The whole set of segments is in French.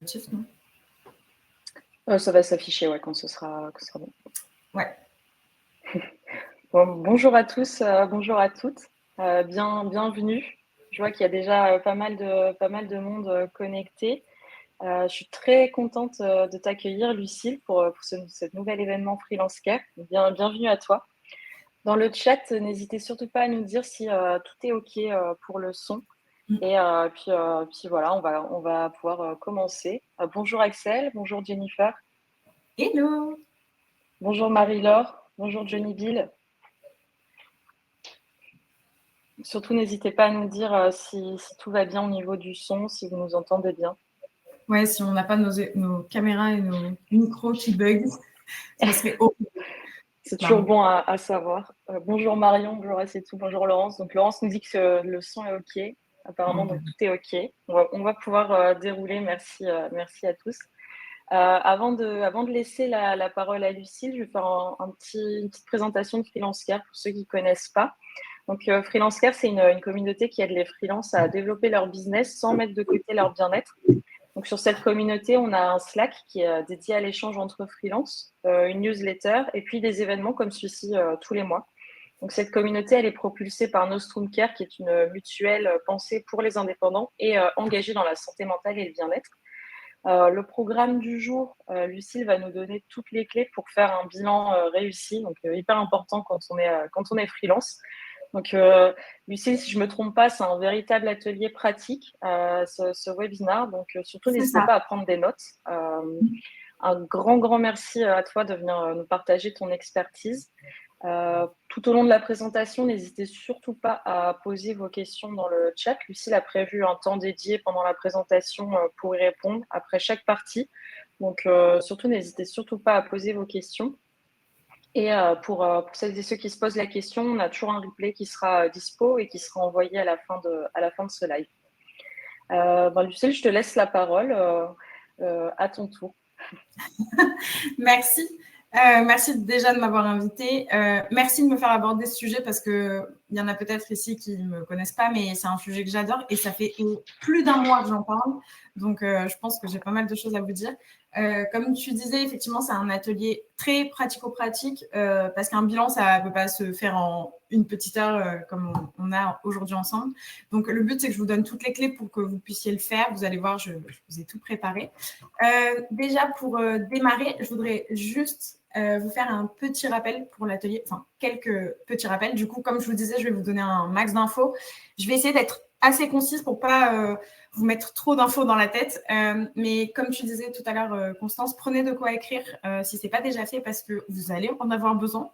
Non? Ça va s'afficher quand ce sera bon. Ouais. Bon, bonjour à tous, bonjour à toutes, bienvenue. Je vois qu'il y a déjà pas mal de monde connecté. Je suis très contente de t'accueillir, Lucille, pour ce nouvel événement Freelance Care. Bienvenue à toi. Dans le chat, n'hésitez surtout pas à nous dire si tout est OK pour le son. Et puis voilà, on va pouvoir commencer. Bonjour Axel, bonjour Jennifer. Hello! Bonjour Marie-Laure, bonjour Johnny Bill. Surtout, n'hésitez pas à nous dire si tout va bien au niveau du son, si vous nous entendez bien. Ouais, si on n'a pas nos caméras et nos micros qui bug, ça serait horrible. C'est toujours bon à savoir. Bonjour Marion, bonjour Assetou, bonjour Laurence. Donc Laurence nous dit que le son est OK. Apparemment, donc tout est OK. On va pouvoir dérouler. Merci à tous. Avant de laisser la parole à Lucille, je vais faire une petite présentation de Freelance Care pour ceux qui ne connaissent pas. Donc, Freelance Care, c'est une communauté qui aide les freelances à développer leur business sans mettre de côté leur bien-être. Donc, sur cette communauté, on a un Slack qui est dédié à l'échange entre freelances, une newsletter et puis des événements comme celui-ci tous les mois. Donc, cette communauté, elle est propulsée par Nostrum Care, qui est une mutuelle pensée pour les indépendants et engagée dans la santé mentale et le bien-être. Le programme du jour, Lucille va nous donner toutes les clés pour faire un bilan réussi, donc hyper important quand on est freelance. Donc, Lucille, si je ne me trompe pas, c'est un véritable atelier pratique, ce webinaire. Donc, surtout, n'hésitez pas à prendre des notes. Un grand merci à toi de venir nous partager ton expertise. Tout au long de la présentation, n'hésitez surtout pas à poser vos questions dans le chat. Lucille a prévu un temps dédié pendant la présentation pour y répondre après chaque partie. Donc, surtout, n'hésitez surtout pas à poser vos questions. Et pour celles et ceux qui se posent la question, on a toujours un replay qui sera dispo et qui sera envoyé à la fin de ce live. Lucille, je te laisse la parole à ton tour. Merci. Merci déjà de m'avoir invitée. Merci de me faire aborder ce sujet parce qu'il y en a peut-être ici qui ne me connaissent pas, mais c'est un sujet que j'adore et ça fait plus d'un mois que j'en parle. Donc, je pense que j'ai pas mal de choses à vous dire. Comme tu disais, effectivement, c'est un atelier très pratico-pratique parce qu'un bilan, ça ne peut pas se faire en une petite heure comme on a aujourd'hui ensemble. Donc, le but, c'est que je vous donne toutes les clés pour que vous puissiez le faire. Vous allez voir, je vous ai tout préparé. Déjà, pour démarrer, je voudrais juste vous faire un petit rappel pour l'atelier, enfin, quelques petits rappels. Du coup, comme je vous disais, je vais vous donner un max d'infos. Je vais essayer d'être assez concise pour ne pas vous mettre trop d'infos dans la tête. Mais comme tu disais tout à l'heure, Constance, prenez de quoi écrire si ce n'est pas déjà fait parce que vous allez en avoir besoin.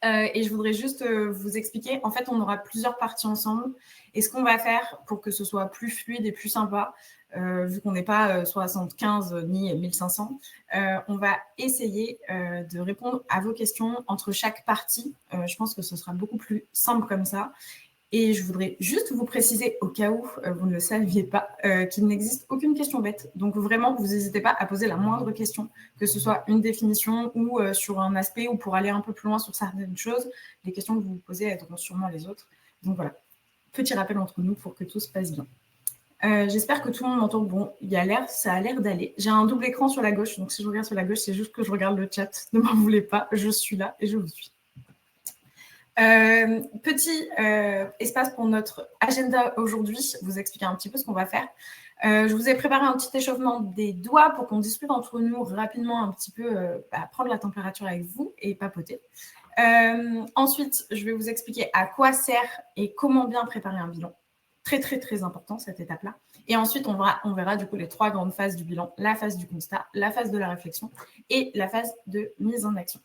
Et je voudrais juste vous expliquer, en fait, on aura plusieurs parties ensemble. Et ce qu'on va faire pour que ce soit plus fluide et plus sympa, vu qu'on n'est pas 75 ni 1500, on va essayer de répondre à vos questions entre chaque partie. Je pense que ce sera beaucoup plus simple comme ça. Et je voudrais juste vous préciser, au cas où vous ne le saviez pas, qu'il n'existe aucune question bête. Donc vraiment, vous n'hésitez pas à poser la moindre question, que ce soit une définition ou sur un aspect ou pour aller un peu plus loin sur certaines choses. Les questions que vous vous posez aideront sûrement les autres. Donc voilà, petit rappel entre nous pour que tout se passe bien. J'espère que tout le monde m'entend. Bon, ça a l'air d'aller. J'ai un double écran sur la gauche, donc si je regarde sur la gauche, c'est juste que je regarde le chat. Ne m'en voulez pas, je suis là et je vous suis. Petit espace pour notre agenda aujourd'hui, vous expliquer un petit peu ce qu'on va faire. Je vous ai préparé un petit échauffement des doigts pour qu'on discute entre nous rapidement un petit peu, prendre la température avec vous et papoter. Ensuite, je vais vous expliquer à quoi sert et comment bien préparer un bilan. Très, très, très important, cette étape-là. Et ensuite, on verra du coup les 3 grandes phases du bilan, la phase du constat, la phase de la réflexion et la phase de mise en action.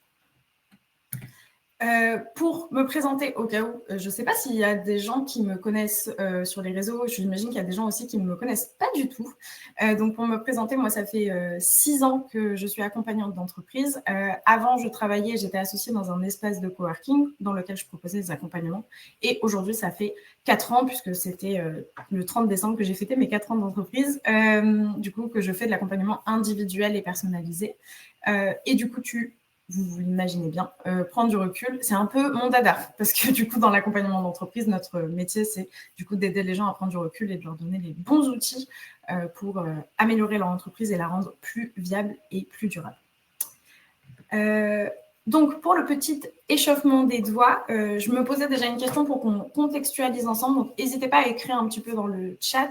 Pour me présenter au cas où, je ne sais pas s'il y a des gens qui me connaissent sur les réseaux, j'imagine qu'il y a des gens aussi qui ne me connaissent pas du tout. Donc pour me présenter, moi ça fait 6 ans que je suis accompagnante d'entreprise. Avant j'étais associée dans un espace de coworking dans lequel je proposais des accompagnements. Et aujourd'hui ça fait 4 ans, puisque c'était le 30 décembre que j'ai fêté mes 4 ans d'entreprise, du coup que je fais de l'accompagnement individuel et personnalisé. Et du coup vous imaginez bien, prendre du recul, c'est un peu mon dada, parce que du coup, dans l'accompagnement d'entreprise, notre métier, c'est du coup d'aider les gens à prendre du recul et de leur donner les bons outils pour améliorer leur entreprise et la rendre plus viable et plus durable. Donc, pour le petit échauffement des doigts, je me posais déjà une question pour qu'on contextualise ensemble. Donc, n'hésitez pas à écrire un petit peu dans le chat.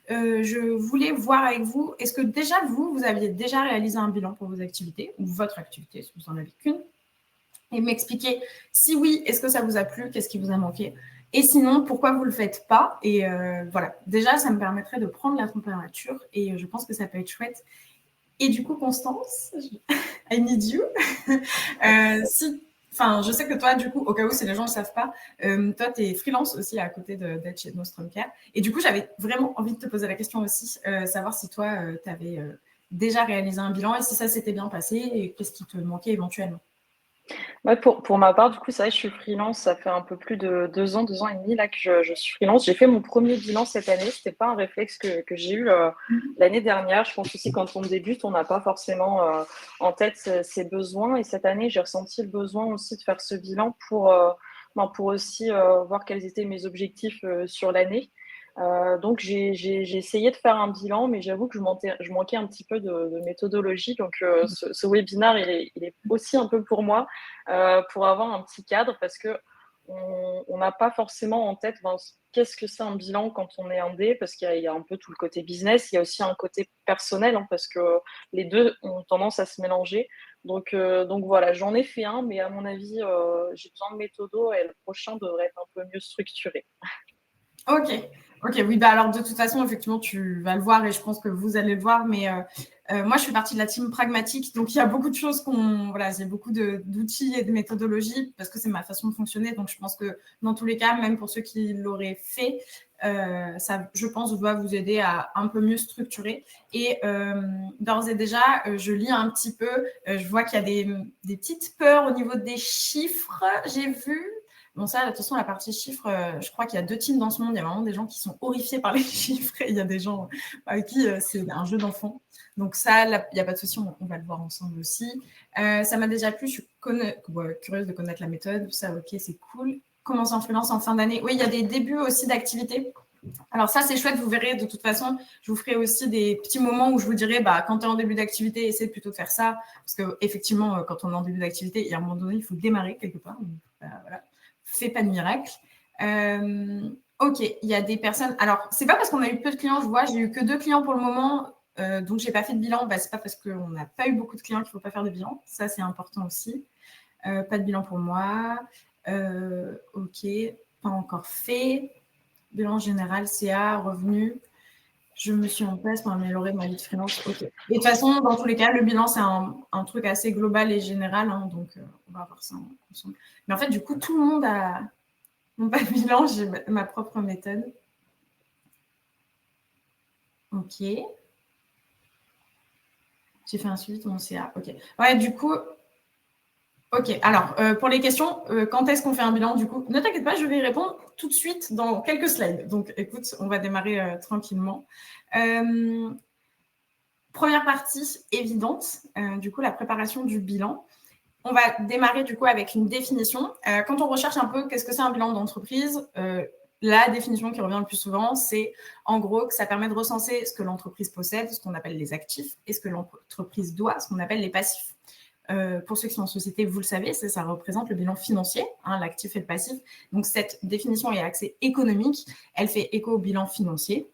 Je voulais voir avec vous, est-ce que déjà, vous aviez déjà réalisé un bilan pour vos activités, ou votre activité, si vous n'en avez qu'une, et m'expliquer si oui, est-ce que ça vous a plu, qu'est-ce qui vous a manqué, et sinon, pourquoi vous ne le faites pas. Et voilà, déjà, ça me permettrait de prendre la température, et je pense que ça peut être chouette. Et du coup, Constance, I need you. Je sais que toi, du coup, au cas où si les gens ne savent pas, toi, tu es freelance aussi à côté d'être chez Nostrum Care. Et du coup, j'avais vraiment envie de te poser la question aussi, savoir si toi, tu avais déjà réalisé un bilan et si ça s'était bien passé et qu'est-ce qui te manquait éventuellement. Ouais, pour ma part, du coup, c'est vrai que je suis freelance. Ça fait un peu plus de 2 ans et demi là que je suis freelance. J'ai fait mon premier bilan cette année. C'était pas un réflexe que j'ai eu l'année dernière. Je pense aussi quand on débute, on n'a pas forcément en tête ses besoins. Et cette année, j'ai ressenti le besoin aussi de faire ce bilan pour aussi voir quels étaient mes objectifs sur l'année. Donc j'ai essayé de faire un bilan, mais j'avoue que je manquais un petit peu de méthodologie. Donc ce webinaire, il est aussi un peu pour moi, pour avoir un petit cadre, parce que on n'a pas forcément en tête qu'est-ce que c'est un bilan quand on est indé, parce qu'il y a un peu tout le côté business, il y a aussi un côté personnel, hein, parce que les deux ont tendance à se mélanger. Donc voilà, j'en ai fait un, mais à mon avis, j'ai besoin de méthodo et le prochain devrait être un peu mieux structuré. Ok, oui, alors de toute façon, effectivement, tu vas le voir et je pense que vous allez le voir, mais moi, je fais partie de la team pragmatique, donc il y a beaucoup de choses il y a beaucoup d'outils et de méthodologies parce que c'est ma façon de fonctionner, donc je pense que dans tous les cas, même pour ceux qui l'auraient fait, ça, je pense, doit vous aider à un peu mieux structurer. Et d'ores et déjà, je lis un petit peu, je vois qu'il y a des petites peurs au niveau des chiffres, j'ai vu. Bon, ça, de toute façon, la partie chiffres, je crois qu'il y a 2 teams dans ce monde. Il y a vraiment des gens qui sont horrifiés par les chiffres et il y a des gens avec qui c'est un jeu d'enfant. Donc ça, il n'y a pas de souci, on va le voir ensemble aussi. Ça m'a déjà plu, je suis curieuse de connaître la méthode. Ça, ok, c'est cool. Commencer en freelance en fin d'année. Oui, il y a des débuts aussi d'activité. Alors ça, c'est chouette, vous verrez, de toute façon, je vous ferai aussi des petits moments où je vous dirai, quand tu es en début d'activité, essaie plutôt de faire ça, parce qu'effectivement, quand on est en début d'activité, il y a un moment donné, il faut démarrer quelque part. Donc, voilà, fais pas de miracle. Ok, il y a des personnes, alors, c'est pas parce qu'on a eu peu de clients, je vois, j'ai eu que 2 clients pour le moment, donc j'ai pas fait de bilan, c'est pas parce qu'on n'a pas eu beaucoup de clients qu'il faut pas faire de bilan, ça c'est important aussi. Pas de bilan pour moi, ok, pas encore fait. Bilan général, CA, revenu. Je me suis en place pour améliorer ma vie de freelance. Ok. Et de toute façon, dans tous les cas, le bilan, c'est un truc assez global et général. Hein, donc, on va voir ça ensemble. Mais en fait, du coup, tout le monde a non pas de bilan. J'ai ma propre méthode. Ok. J'ai fait un suivi de mon CA. Ok. Ouais, du coup, ok, alors pour les questions, quand est-ce qu'on fait un bilan du coup? Ne t'inquiète pas, je vais y répondre tout de suite dans quelques slides. Donc écoute, on va démarrer tranquillement. Première partie évidente, du coup la préparation du bilan. On va démarrer du coup avec une définition. Quand on recherche un peu qu'est-ce que c'est un bilan d'entreprise, la définition qui revient le plus souvent, c'est en gros que ça permet de recenser ce que l'entreprise possède, ce qu'on appelle les actifs, et ce que l'entreprise doit, ce qu'on appelle les passifs. Pour ceux qui sont en société, vous le savez, ça représente le bilan financier, hein, l'actif et le passif. Donc, cette définition est axée économique. Elle fait écho au bilan financier.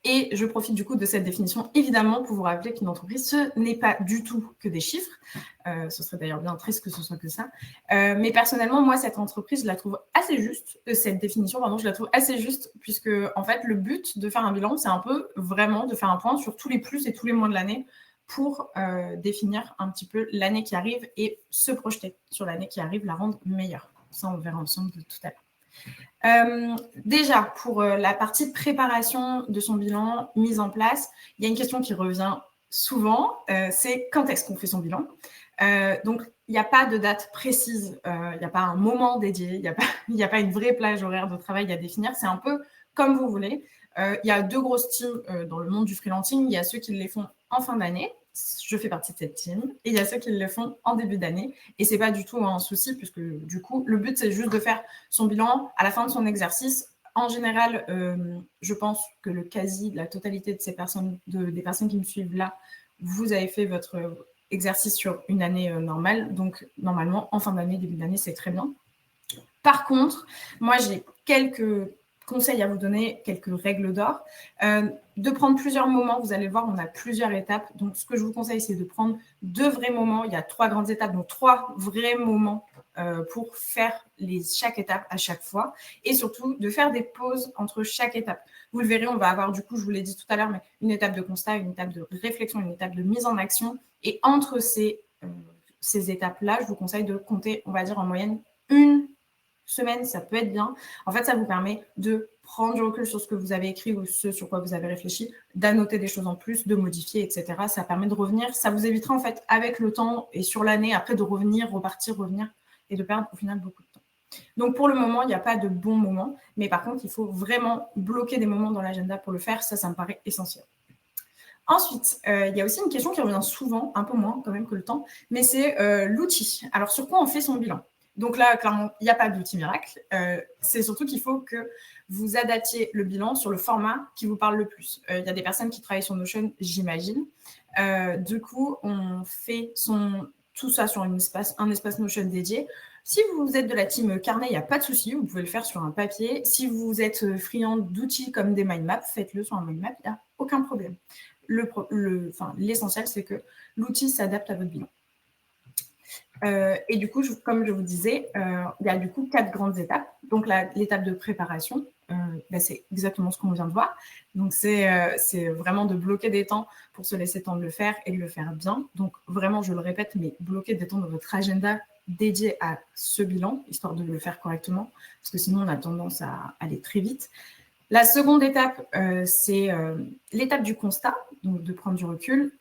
Et je profite du coup de cette définition, évidemment, pour vous rappeler qu'une entreprise, ce n'est pas du tout que des chiffres. Ce serait d'ailleurs bien triste que ce soit que ça. Mais personnellement, moi, cette entreprise, je la trouve assez juste. Cette définition, pardon, je la trouve assez juste, puisque en fait, le but de faire un bilan, c'est un peu vraiment de faire un point sur tous les plus et tous les moins de l'année pour définir un petit peu l'année qui arrive et se projeter sur l'année qui arrive, la rendre meilleure. Ça, on verra ensemble tout à l'heure. Déjà, pour la partie préparation de son bilan, mise en place, il y a une question qui revient souvent, c'est quand est-ce qu'on fait son bilan? Donc, il n'y a pas de date précise, il n'y a pas un moment dédié, il n'y a pas une vraie plage horaire de travail à définir, c'est un peu comme vous voulez. Il y a 2 grosses teams dans le monde du freelancing, il y a ceux qui les font en fin d'année, je fais partie de cette team. Et il y a ceux qui le font en début d'année. Et ce n'est pas du tout un souci, puisque du coup, le but, c'est juste de faire son bilan à la fin de son exercice. En général, je pense que la totalité de des personnes qui me suivent là, vous avez fait votre exercice sur une année normale. Donc, normalement, en fin d'année, début d'année, c'est très bien. Par contre, moi, j'ai quelques conseils à vous donner, quelques règles d'or. De prendre plusieurs moments, vous allez le voir, on a plusieurs étapes. Donc, ce que je vous conseille, c'est de prendre 2 vrais moments. Il y a 3 grandes étapes, donc 3 vrais moments pour faire chaque étape à chaque fois. Et surtout, de faire des pauses entre chaque étape. Vous le verrez, on va avoir, du coup, je vous l'ai dit tout à l'heure, mais une étape de constat, une étape de réflexion, une étape de mise en action. Et entre ces étapes-là, je vous conseille de compter, on va dire, en moyenne, une semaine, ça peut être bien. En fait, ça vous permet de prendre du recul sur ce que vous avez écrit ou ce sur quoi vous avez réfléchi, d'annoter des choses en plus, de modifier, etc. Ça permet de revenir. Ça vous évitera, en fait, avec le temps et sur l'année, après, de revenir, repartir, revenir et de perdre, au final, beaucoup de temps. Donc, pour le moment, il n'y a pas de bon moment. Mais par contre, il faut vraiment bloquer des moments dans l'agenda pour le faire. Ça me paraît essentiel. Ensuite, il y a aussi une question qui revient souvent, un peu moins quand même que le temps, mais c'est l'outil. Alors, sur quoi on fait son bilan ? Donc là, clairement, il n'y a pas d'outil miracle. C'est surtout qu'il faut que vous adaptiez le bilan sur le format qui vous parle le plus. Il y a des personnes qui travaillent sur Notion, j'imagine. Du coup, on fait tout ça sur un espace Notion dédié. Si vous êtes de la team carnet, il n'y a pas de souci, vous pouvez le faire sur un papier. Si vous êtes friand d'outils comme des mind maps, faites-le sur un mind map, il n'y a aucun problème. L'essentiel, c'est que l'outil s'adapte à votre bilan. Et du coup, comme je vous disais, il y a du coup 4 grandes étapes. Donc, l'étape de préparation, c'est exactement ce qu'on vient de voir. Donc, c'est vraiment de bloquer des temps pour se laisser le temps de le faire et de le faire bien. Donc, vraiment, je le répète, mais bloquer des temps dans votre agenda dédié à ce bilan, histoire de le faire correctement, parce que sinon, on a tendance à aller très vite. La seconde étape, c'est l'étape du constat, donc de prendre du recul.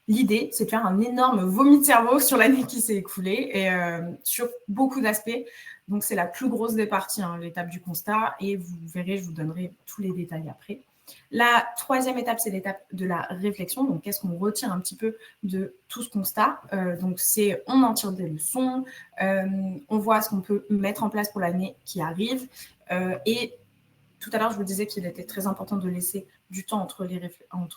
L'idée, c'est de faire un énorme vomi de cerveau sur l'année qui s'est écoulée et sur beaucoup d'aspects. Donc, c'est la plus grosse des parties, l'étape du constat. Et vous verrez, je vous donnerai tous les détails après. La troisième étape, c'est l'étape de la réflexion. Donc, qu'est-ce qu'on retire un petit peu de tout ce constat ? Donc, on en tire des leçons, on voit ce qu'on peut mettre en place pour l'année qui arrive. Et tout à l'heure, je vous disais qu'il était très important de laisser du temps entre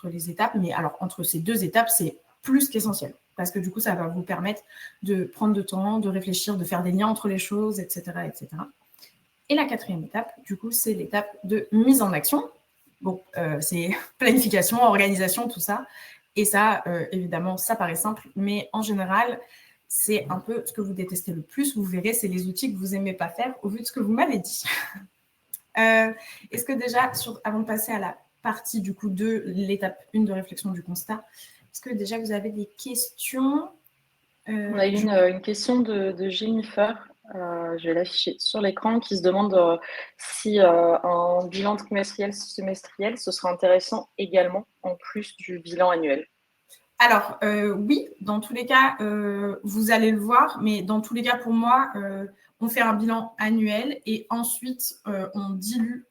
les étapes. Mais alors, entre ces 2 étapes, c'est plus qu'essentiel. Parce que du coup, ça va vous permettre de prendre du temps, de réfléchir, de faire des liens entre les choses, etc. etc. Et la 4e étape, du coup, c'est l'étape de mise en action. Bon, c'est planification, organisation, tout ça. Et ça, évidemment, ça paraît simple. Mais en général, c'est un peu ce que vous détestez le plus. Vous verrez, c'est les outils que vous n'aimez pas faire au vu de ce que vous m'avez dit. Est-ce que déjà, avant de passer à la partie du coup de l'étape 1 de réflexion du constat, est-ce que déjà vous avez des questions ? On a une question de Jennifer, je vais l'afficher sur l'écran, qui se demande si un bilan trimestriel, semestriel, ce sera intéressant également en plus du bilan annuel. Alors, oui, dans tous les cas, vous allez le voir, mais dans tous les cas, pour moi, on fait un bilan annuel et ensuite, on dilue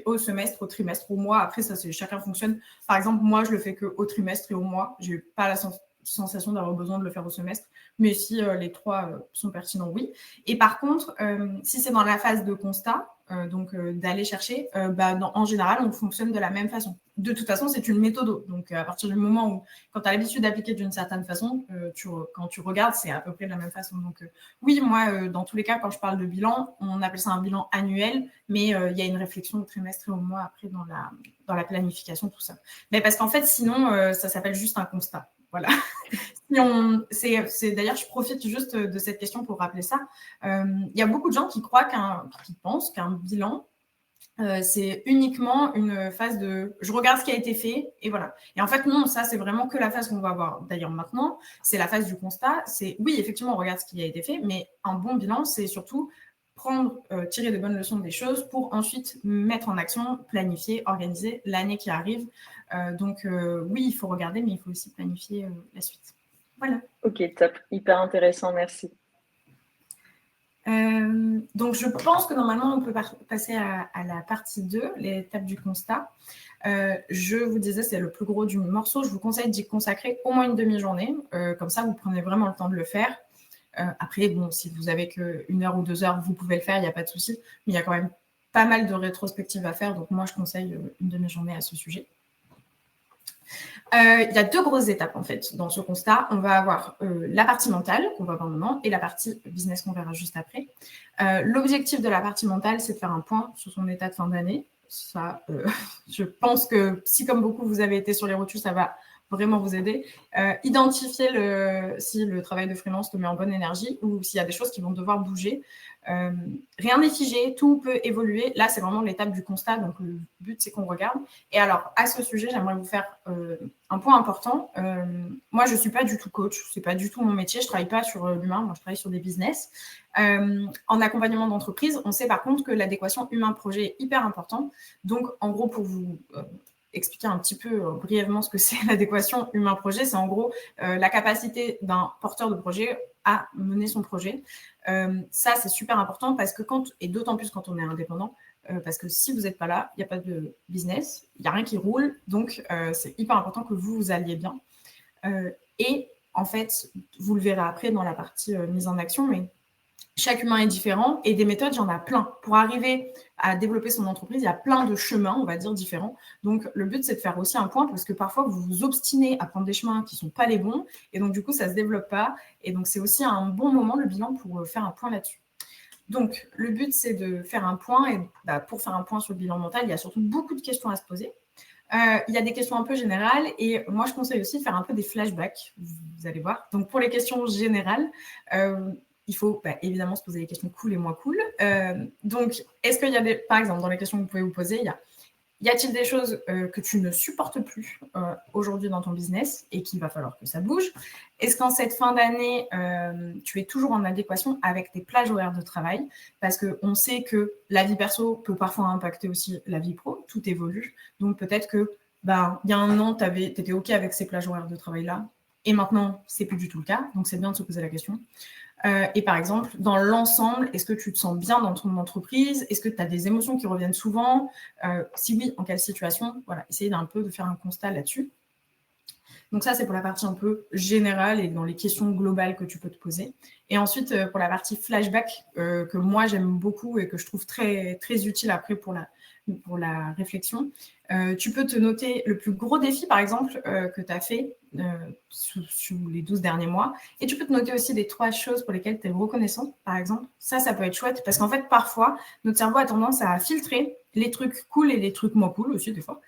au semestre, au trimestre, au mois. Après, ça, chacun fonctionne. Par exemple, moi, je le fais qu'au trimestre et au mois. Je n'ai pas la sensation d'avoir besoin de le faire au semestre. Mais si les 3 sont pertinents, oui. Et par contre, si c'est dans la phase de constat, donc d'aller chercher, en général, on fonctionne de la même façon. De toute façon, c'est une méthode. Donc, à partir du moment où, quand tu as l'habitude d'appliquer d'une certaine façon, quand tu regardes, c'est à peu près de la même façon. Donc, oui, moi, dans tous les cas, quand je parle de bilan, on appelle ça un bilan annuel, mais il y a une réflexion au trimestre et au mois après dans la planification, tout ça. Mais parce qu'en fait, sinon, ça s'appelle juste un constat. Voilà. D'ailleurs, je profite juste de cette question pour rappeler ça. Il y a beaucoup de gens qui pensent qu'un bilan, c'est uniquement une phase de je regarde ce qui a été fait et voilà. Et en fait, non, ça, c'est vraiment que la phase qu'on va avoir. D'ailleurs, maintenant, c'est la phase du constat. Oui, effectivement, on regarde ce qui a été fait, mais un bon bilan, c'est surtout tirer de bonnes leçons des choses pour ensuite mettre en action, planifier, organiser l'année qui arrive. Donc, oui, il faut regarder, mais il faut aussi planifier la suite. Voilà. Ok, top. Hyper intéressant, merci. Donc, je pense que normalement, on peut passer à la partie 2, l'étape du constat. Je vous disais, c'est le plus gros du morceau. Je vous conseille d'y consacrer au moins une demi-journée. Comme ça, vous prenez vraiment le temps de le faire. Après, bon, si vous avez qu'une heure ou 2 heures, vous pouvez le faire, il n'y a pas de souci. Mais il y a quand même pas mal de rétrospectives à faire. Donc, moi, je conseille une demi-journée à ce sujet. Il y a 2 grosses étapes, en fait, dans ce constat. On va avoir la partie mentale, qu'on va voir maintenant, et la partie business, qu'on verra juste après. L'objectif de la partie mentale, c'est de faire un point sur son état de fin d'année. Ça, je pense que si, comme beaucoup, vous avez été sur les rotules, ça va vraiment vous aider. Identifier si le travail de freelance te met en bonne énergie ou s'il y a des choses qui vont devoir bouger. Rien n'est figé, tout peut évoluer. Là, c'est vraiment l'étape du constat, donc le but, c'est qu'on regarde. Et alors, à ce sujet, j'aimerais vous faire un point important. Moi, je ne suis pas du tout coach, ce n'est pas du tout mon métier, je ne travaille pas sur l'humain, moi, je travaille sur des business. En accompagnement d'entreprise, on sait par contre que l'adéquation humain-projet est hyper importante. Donc, en gros, pour vous expliquer un petit peu brièvement ce que c'est l'adéquation humain-projet, c'est en gros la capacité d'un porteur de projet à mener son projet. Ça, c'est super important parce que et d'autant plus quand on est indépendant, parce que si vous n'êtes pas là, il n'y a pas de business, il n'y a rien qui roule, donc c'est hyper important que vous alliez bien. Et en fait, vous le verrez après dans la partie mise en action, mais chaque humain est différent et des méthodes, il y en a plein. Pour arriver à développer son entreprise, il y a plein de chemins, on va dire, différents. Donc, le but, c'est de faire aussi un point parce que parfois, vous vous obstinez à prendre des chemins qui ne sont pas les bons et donc, du coup, ça ne se développe pas. Et donc, c'est aussi un bon moment, le bilan, pour faire un point là-dessus. Donc, le but, c'est de faire un point et pour faire un point sur le bilan mental, il y a surtout beaucoup de questions à se poser. Il y a des questions un peu générales et moi, je conseille aussi de faire un peu des flashbacks, vous allez voir. Donc, pour les questions générales, il faut évidemment se poser des questions cool et moins cool. Donc, est-ce qu'il y a par exemple, dans les questions que vous pouvez vous poser, y a-t-il des choses que tu ne supportes plus aujourd'hui dans ton business et qu'il va falloir que ça bouge? Est-ce qu'en cette fin d'année, tu es toujours en adéquation avec tes plages horaires de travail? Parce qu'on sait que la vie perso peut parfois impacter aussi la vie pro, tout évolue. Donc, peut-être que il y a un an, tu étais OK avec ces plages horaires de travail-là et maintenant, c'est plus du tout le cas. Donc, c'est bien de se poser la question. Et par exemple, dans l'ensemble, est-ce que tu te sens bien dans ton entreprise? Est-ce que tu as des émotions qui reviennent souvent? Si oui, en quelle situation? Voilà, essayer d'un peu de faire un constat là-dessus. Donc ça, c'est pour la partie un peu générale et dans les questions globales que tu peux te poser. Et ensuite, pour la partie flashback, que moi, j'aime beaucoup et que je trouve très, très utile après pour la réflexion, tu peux te noter le plus gros défi, par exemple, que tu as fait sous les 12 derniers mois. Et tu peux te noter aussi des 3 choses pour lesquelles tu es reconnaissant, par exemple. Ça peut être chouette parce qu'en fait, parfois, notre cerveau a tendance à filtrer les trucs cool et les trucs moins cool aussi, des fois.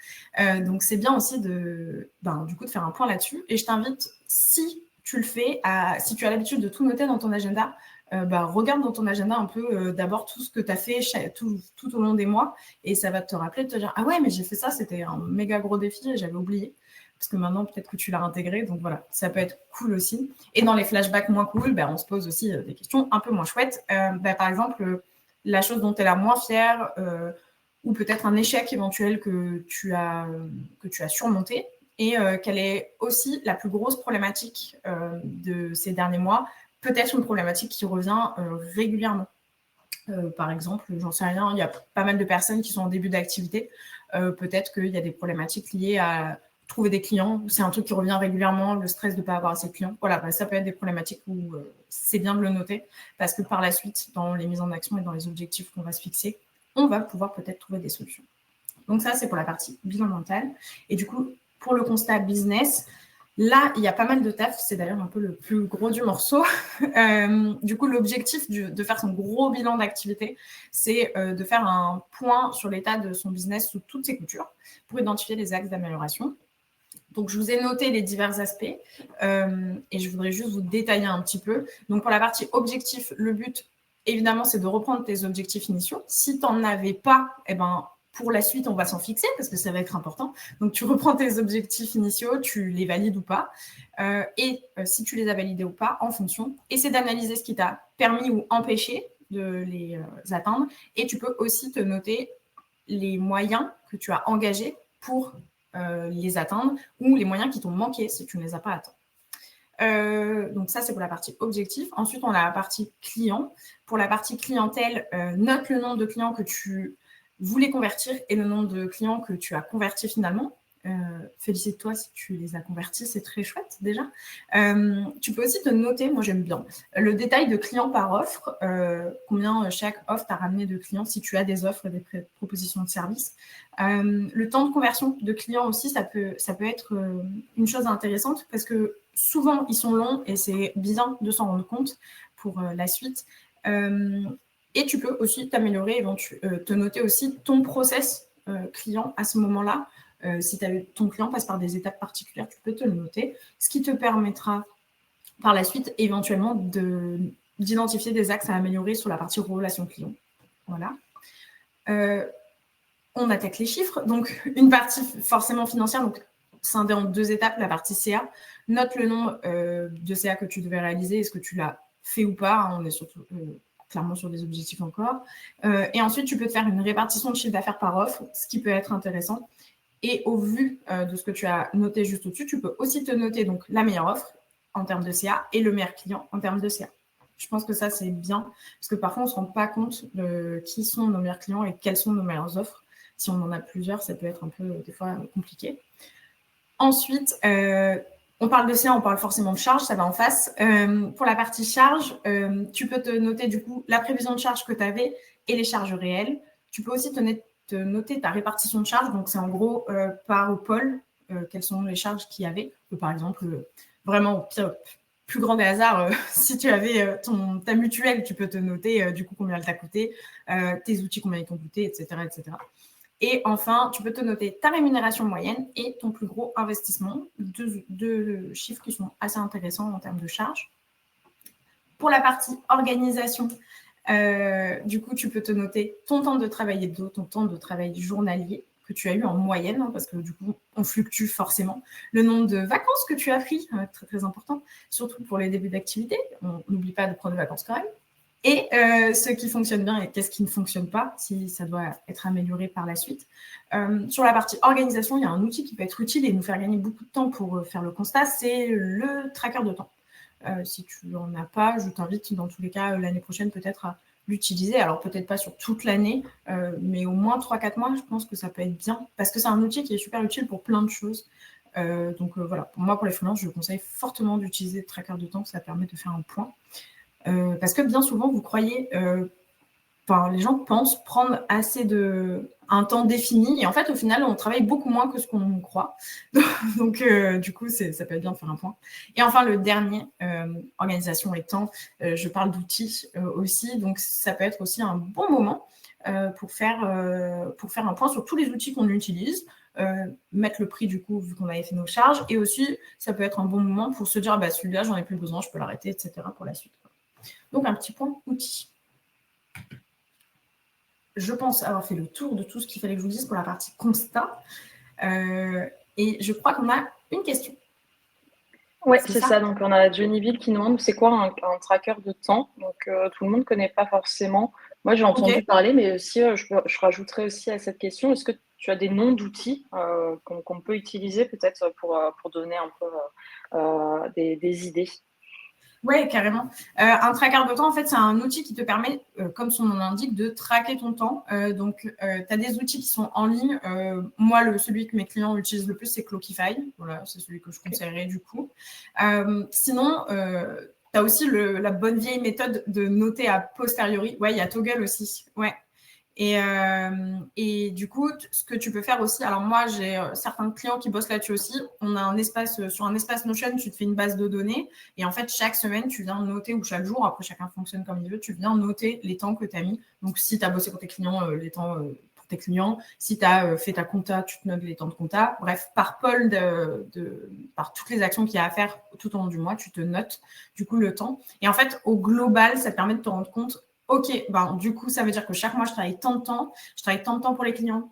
Donc, c'est bien aussi du coup, de faire un point là-dessus. Et je t'invite, si tu le fais, si tu as l'habitude de tout noter dans ton agenda, regarde dans ton agenda un peu d'abord tout ce que tu as fait tout au long des mois et ça va te rappeler de te dire « Ah ouais, mais j'ai fait ça, c'était un méga gros défi et j'avais oublié. » Parce que maintenant, peut-être que tu l'as intégré. Donc voilà, ça peut être cool aussi. Et dans les flashbacks moins cool, on se pose aussi des questions un peu moins chouettes. Par exemple, la chose dont tu es la moins fière ou peut-être un échec éventuel que tu as surmonté et quelle est aussi la plus grosse problématique de ces derniers mois, peut-être une problématique qui revient régulièrement. Par exemple, j'en sais rien, il y a pas mal de personnes qui sont en début d'activité. Peut-être qu'il y a des problématiques liées à trouver des clients. C'est un truc qui revient régulièrement, le stress de ne pas avoir assez de clients. Voilà, ça peut être des problématiques où c'est bien de le noter parce que par la suite, dans les mises en action et dans les objectifs qu'on va se fixer, on va pouvoir peut-être trouver des solutions. Donc ça, c'est pour la partie bilan mental. Et du coup, pour le constat business, là, il y a pas mal de taf. C'est d'ailleurs un peu le plus gros du morceau. Du coup, l'objectif de faire son gros bilan d'activité, c'est de faire un point sur l'état de son business sous toutes ses coutures pour identifier les axes d'amélioration. Donc, je vous ai noté les divers aspects et je voudrais juste vous détailler un petit peu. Donc, pour la partie objectif, le but, évidemment, c'est de reprendre tes objectifs initiaux. Si tu n'en avais pas, pour la suite, on va s'en fixer parce que ça va être important. Donc, tu reprends tes objectifs initiaux, tu les valides ou pas. Et si tu les as validés ou pas, en fonction, essaie d'analyser ce qui t'a permis ou empêché de les atteindre. Et tu peux aussi te noter les moyens que tu as engagés pour les atteindre ou les moyens qui t'ont manqué si tu ne les as pas atteints. Donc ça, c'est pour la partie objectif. Ensuite, on a la partie client. Pour la partie clientèle, note le nombre de clients que tu voulais convertir et le nombre de clients que tu as convertis finalement. Félicite-toi si tu les as convertis, c'est très chouette déjà. Tu peux aussi te noter, moi j'aime bien, le détail de clients par offre, combien chaque offre t'a ramené de clients si tu as des offres et des propositions de services. Le temps de conversion de clients aussi, ça peut être une chose intéressante parce que souvent ils sont longs et c'est bien de s'en rendre compte pour la suite. Et tu peux aussi t'améliorer, te noter aussi ton process client à ce moment-là. Si ton client passe par des étapes particulières, tu peux te le noter, ce qui te permettra par la suite éventuellement d'identifier des axes à améliorer sur la partie relation client. Voilà. On attaque les chiffres. Donc, une partie forcément financière, donc scindée en 2 étapes, la partie CA. Note le nombre de CA que tu devais réaliser, est-ce que tu l'as fait ou pas. On est surtout clairement sur des objectifs encore. Et ensuite, tu peux te faire une répartition de chiffre d'affaires par offre, ce qui peut être intéressant. Et au vu de ce que tu as noté juste au-dessus, tu peux aussi te noter donc la meilleure offre en termes de CA et le meilleur client en termes de CA. Je pense que ça, c'est bien parce que parfois, on ne se rend pas compte de qui sont nos meilleurs clients et quelles sont nos meilleures offres. Si on en a plusieurs, ça peut être un peu, des fois, compliqué. Ensuite, on parle de CA, on parle forcément de charge, ça va en face. Pour la partie charge, tu peux te noter du coup la prévision de charge que tu avais et les charges réelles. Tu peux aussi te noter ta répartition de charges. Donc, c'est en gros par pôle, quelles sont les charges qu'il y avait. Par exemple, vraiment au pire, plus grand des hasards, si tu avais ta mutuelle, tu peux te noter du coup combien elle t'a coûté, tes outils combien ils t'ont coûté, etc., etc. Et enfin, tu peux te noter ta rémunération moyenne et ton plus gros investissement, 2 chiffres qui sont assez intéressants en termes de charges. Pour la partie organisation, du coup, tu peux te noter ton temps de travail hebdo, ton temps de travail journalier que tu as eu en moyenne, parce que du coup, on fluctue forcément. Le nombre de vacances que tu as pris, très très important, surtout pour les débuts d'activité. On n'oublie pas de prendre des vacances quand même. Et ce qui fonctionne bien et qu'est-ce qui ne fonctionne pas, si ça doit être amélioré par la suite. Sur la partie organisation, il y a un outil qui peut être utile et nous faire gagner beaucoup de temps pour faire le constat, c'est le tracker de temps. Si tu n'en as pas, je t'invite dans tous les cas l'année prochaine peut-être à l'utiliser. Alors peut-être pas sur toute l'année, mais au moins 3-4 mois, je pense que ça peut être bien parce que c'est un outil qui est super utile pour plein de choses. Donc voilà, pour moi, pour les freelances, je conseille fortement d'utiliser le tracker de temps, ça permet de faire un point. Parce que bien souvent, vous croyez, les gens pensent prendre un temps défini, et en fait, au final, on travaille beaucoup moins que ce qu'on croit. Donc, du coup, ça peut être bien de faire un point. Et enfin, le dernier, organisation et temps, je parle d'outils aussi, donc ça peut être aussi un bon moment pour faire un point sur tous les outils qu'on utilise, mettre le prix du coup vu qu'on avait fait nos charges, et aussi ça peut être un bon moment pour se dire celui-là j'en ai plus besoin, je peux l'arrêter, etc. pour la suite. Donc, un petit point outils. Je pense avoir fait le tour de tout ce qu'il fallait que je vous dise pour la partie constat. Et je crois qu'on a une question. Oui, c'est ça. Donc, on a Johnnyville qui nous demande c'est quoi un tracker de temps. Donc, tout le monde ne connaît pas forcément. Moi, j'ai entendu parler, mais aussi, je rajouterais aussi à cette question, est-ce que tu as des noms d'outils qu'on peut utiliser peut-être pour donner un peu des idées? Oui, carrément. Un tracker de temps, en fait, c'est un outil qui te permet, comme son nom l'indique, de traquer ton temps. Donc, tu as des outils qui sont en ligne. Moi, celui que mes clients utilisent le plus, c'est Clockify. Voilà, c'est celui que je conseillerais du coup. Sinon, tu as aussi la bonne vieille méthode de noter a posteriori. Ouais, il y a Toggle aussi. Ouais. Et du coup, ce que tu peux faire aussi, alors moi, j'ai certains clients qui bossent là-dessus aussi. On a sur un espace Notion, tu te fais une base de données et en fait, chaque semaine, tu viens noter, ou chaque jour, après chacun fonctionne comme il veut, tu viens noter les temps que tu as mis. Donc, si tu as bossé pour tes clients, les temps pour tes clients. Si tu as fait ta compta, tu te notes les temps de compta. Bref, par pôle, par toutes les actions qu'il y a à faire tout au long du mois, tu te notes du coup le temps. Et en fait, au global, ça te permet de te rendre compte OK, du coup, ça veut dire que chaque mois, je travaille tant de temps. Je travaille tant de temps pour les clients.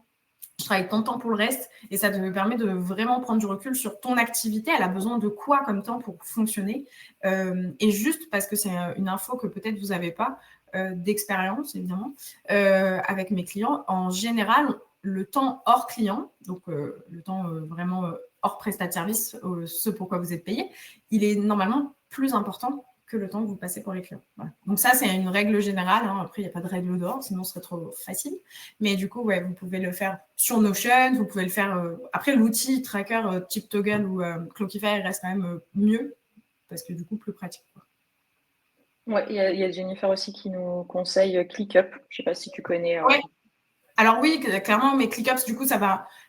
Je travaille tant de temps pour le reste. Et ça te permet de vraiment prendre du recul sur ton activité. Elle a besoin de quoi comme temps pour fonctionner. Et juste parce que c'est une info que peut-être vous n'avez pas d'expérience, évidemment, avec mes clients, en général, le temps hors client, donc le temps vraiment hors prestat de service, ce pourquoi vous êtes payé, il est normalement plus important que le temps que vous passez pour les clients. Voilà. Donc ça, c'est une règle générale. Hein. Après, il n'y a pas de règle d'or, sinon ce serait trop facile. Mais du coup, ouais, vous pouvez le faire sur Notion, vous pouvez le faire... Après, l'outil tracker type Toggle ou Clockify reste quand même mieux, parce que du coup, plus pratique. Ouais, il y a Jennifer aussi qui nous conseille ClickUp. Je ne sais pas si tu connais. Ouais. Alors oui, clairement, mais ClickUp, du coup,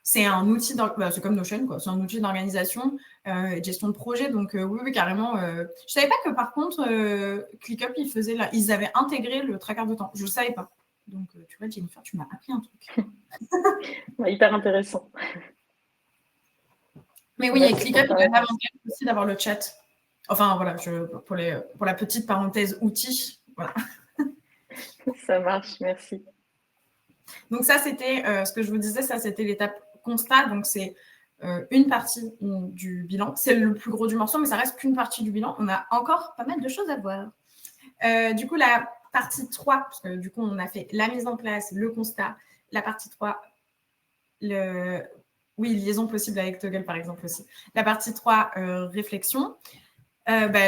c'est un outil, c'est comme Notion, quoi. C'est un outil d'organisation et de gestion de projet. Donc oui, carrément. Je savais pas que par contre, ClickUp, ils avaient intégré le tracker de temps. Je le savais pas. Donc tu vois, Jennifer, tu m'as appris un truc. Ouais, hyper intéressant. Mais oui, et ClickUp, il a l'avantage aussi d'avoir le chat. Enfin voilà, pour la petite parenthèse outils, voilà. Ça marche, merci. Donc ça, c'était ce que je vous disais, ça c'était l'étape constat. Donc c'est une partie du bilan. C'est le plus gros du morceau, mais ça reste qu'une partie du bilan. On a encore pas mal de choses à voir. Du coup, la partie 3, parce que du coup, on a fait la mise en place, le constat. La partie 3, oui, liaison possible avec Toggle, par exemple, aussi. La partie 3, réflexion.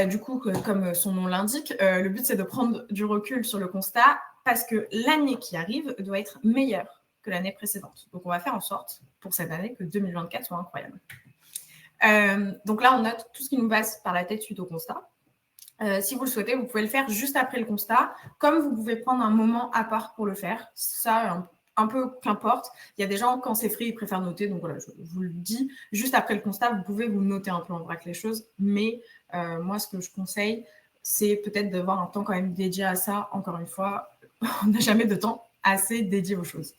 Du coup, comme son nom l'indique, le but, c'est de prendre du recul sur le constat parce que l'année qui arrive doit être meilleure que l'année précédente. Donc, on va faire en sorte, pour cette année, que 2024 soit incroyable. Donc là, on note tout ce qui nous passe par la tête suite au constat. Si vous le souhaitez, vous pouvez le faire juste après le constat, comme vous pouvez prendre un moment à part pour le faire. Ça, un peu qu'importe. Il y a des gens, quand c'est free, ils préfèrent noter. Donc voilà, je vous le dis. Juste après le constat, vous pouvez vous noter un peu en vrac les choses. Mais moi, ce que je conseille, c'est peut-être d'avoir un temps quand même dédié à ça. Encore une fois, on n'a jamais de temps assez dédié aux choses.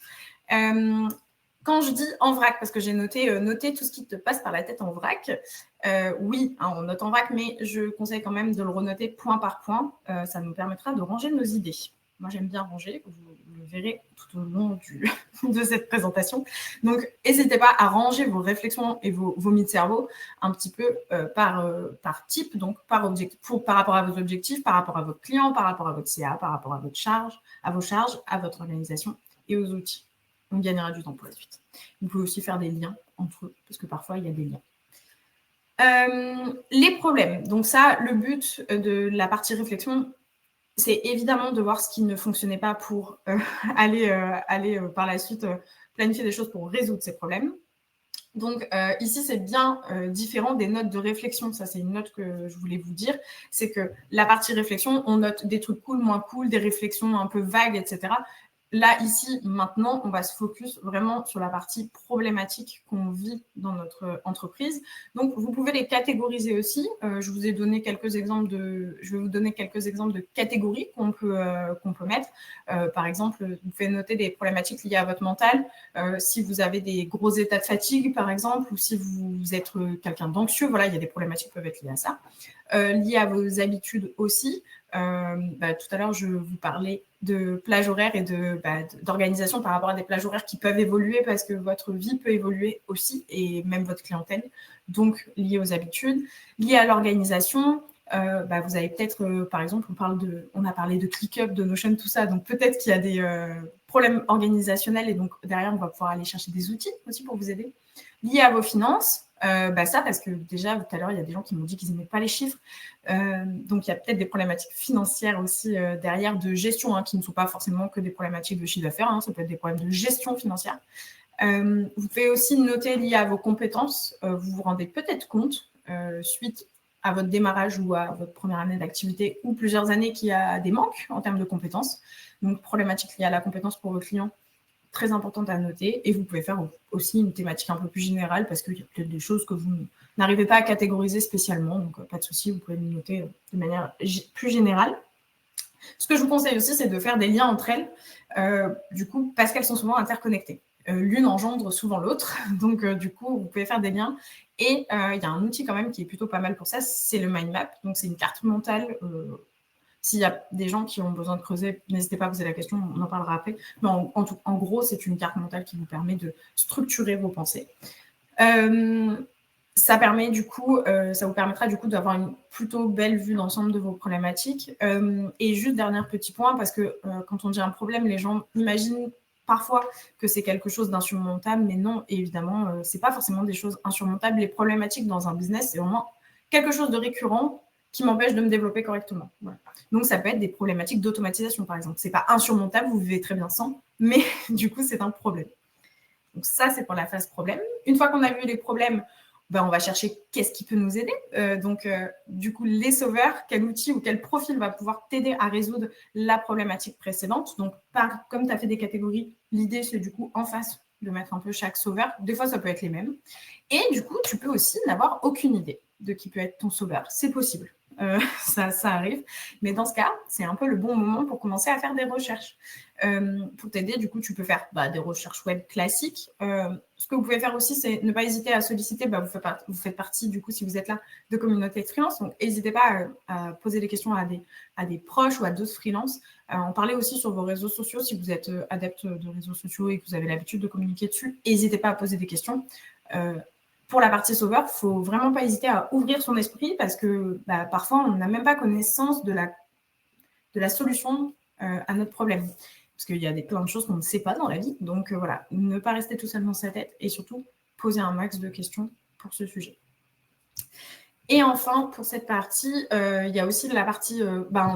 Quand je dis en vrac, parce que j'ai noté tout ce qui te passe par la tête en vrac, oui, hein, on note en vrac, mais je conseille quand même de le renoter point par point. Ça nous permettra de ranger nos idées. Moi, j'aime bien ranger, vous le verrez tout au long de cette présentation. Donc, n'hésitez pas à ranger vos réflexions et vos vomis de cerveau un petit peu par type, donc par rapport à vos objectifs, par rapport à votre client, par rapport à votre CA, par rapport à votre charge, à vos charges, à votre organisation et aux outils. On gagnera du temps pour la suite. Vous pouvez aussi faire des liens entre eux, parce que parfois, il y a des liens. Les problèmes. Donc ça, le but de la partie réflexion, c'est évidemment de voir ce qui ne fonctionnait pas pour aller par la suite planifier des choses pour résoudre ces problèmes. Donc ici, c'est bien différent des notes de réflexion. Ça, c'est une note que je voulais vous dire. C'est que la partie réflexion, on note des trucs cool, moins cool, des réflexions un peu vagues, etc. Là, ici, maintenant, on va se focus vraiment sur la partie problématique qu'on vit dans notre entreprise. Donc, vous pouvez les catégoriser aussi. Je vais vous donner quelques exemples de catégories qu'on peut mettre. Par exemple, vous pouvez noter des problématiques liées à votre mental. Si vous avez des gros états de fatigue, par exemple, ou si vous êtes quelqu'un d'anxieux, voilà, il y a des problématiques qui peuvent être liées à ça. Liées à vos habitudes aussi. Tout à l'heure, je vous parlais de plage horaire et d'organisation par rapport à des plages horaires qui peuvent évoluer parce que votre vie peut évoluer aussi et même votre clientèle, donc lié aux habitudes, lié à l'organisation. Vous avez peut-être, par exemple, on a parlé de ClickUp, de Notion, tout ça, donc peut-être qu'il y a des problèmes organisationnels et donc derrière, on va pouvoir aller chercher des outils aussi pour vous aider. Lié à vos finances, ça, parce que déjà, tout à l'heure, il y a des gens qui m'ont dit qu'ils n'aimaient pas les chiffres. Donc, il y a peut-être des problématiques financières aussi derrière de gestion, hein, qui ne sont pas forcément que des problématiques de chiffre d'affaires. Hein, ça peut être des problèmes de gestion financière. Vous pouvez aussi noter lié à vos compétences. Vous vous rendez peut-être compte, suite à votre démarrage ou à votre première année d'activité ou plusieurs années, qu'il y a des manques en termes de compétences. Donc, problématiques liées à la compétence pour vos clients, très importante à noter. Et vous pouvez faire aussi une thématique un peu plus générale parce qu'il y a peut-être des choses que vous n'arrivez pas à catégoriser spécialement. Donc, pas de souci, vous pouvez le noter de manière plus générale. Ce que je vous conseille aussi, c'est de faire des liens entre elles, du coup, parce qu'elles sont souvent interconnectées. L'une engendre souvent l'autre. Donc, du coup, vous pouvez faire des liens. Et il y a un outil quand même qui est plutôt pas mal pour ça, c'est le mind map. Donc, c'est une carte mentale. S'il y a des gens qui ont besoin de creuser, n'hésitez pas à poser la question, on en parlera après. Mais en gros, c'est une carte mentale qui vous permet de structurer vos pensées. Ça vous permettra du coup d'avoir une plutôt belle vue d'ensemble de vos problématiques. Et juste dernier petit point, parce que quand on dit un problème, les gens imaginent parfois que c'est quelque chose d'insurmontable, mais non, évidemment, ce n'est pas forcément des choses insurmontables. Les problématiques dans un business, c'est vraiment quelque chose de récurrent qui m'empêche de me développer correctement. Voilà. Donc, ça peut être des problématiques d'automatisation, par exemple. Ce n'est pas insurmontable, vous vivez très bien sans, mais du coup, c'est un problème. Donc, ça, c'est pour la phase problème. Une fois qu'on a vu les problèmes, on va chercher qu'est-ce qui peut nous aider. Du coup, les sauveurs, quel outil ou quel profil va pouvoir t'aider à résoudre la problématique précédente. Donc, comme tu as fait des catégories, l'idée, c'est du coup en face de mettre un peu chaque sauveur. Des fois, ça peut être les mêmes. Et du coup, tu peux aussi n'avoir aucune idée de qui peut être ton sauveur. C'est possible. Ça arrive. Mais dans ce cas, c'est un peu le bon moment pour commencer à faire des recherches. Pour t'aider, du coup, tu peux faire des recherches web classiques. Ce que vous pouvez faire aussi, c'est ne pas hésiter à solliciter. Vous faites partie, du coup, si vous êtes là, de communauté de freelance. Donc, n'hésitez pas à poser des questions à des proches ou à d'autres freelances. En parler aussi sur vos réseaux sociaux. Si vous êtes adepte de réseaux sociaux et que vous avez l'habitude de communiquer dessus, n'hésitez pas à poser des questions. Pour la partie sauveur, il ne faut vraiment pas hésiter à ouvrir son esprit parce que parfois, on n'a même pas connaissance de la solution à notre problème. Parce qu'il y a plein de choses qu'on ne sait pas dans la vie. Donc, voilà, ne pas rester tout seul dans sa tête et surtout poser un max de questions pour ce sujet. Et enfin, pour cette partie, il y a aussi la partie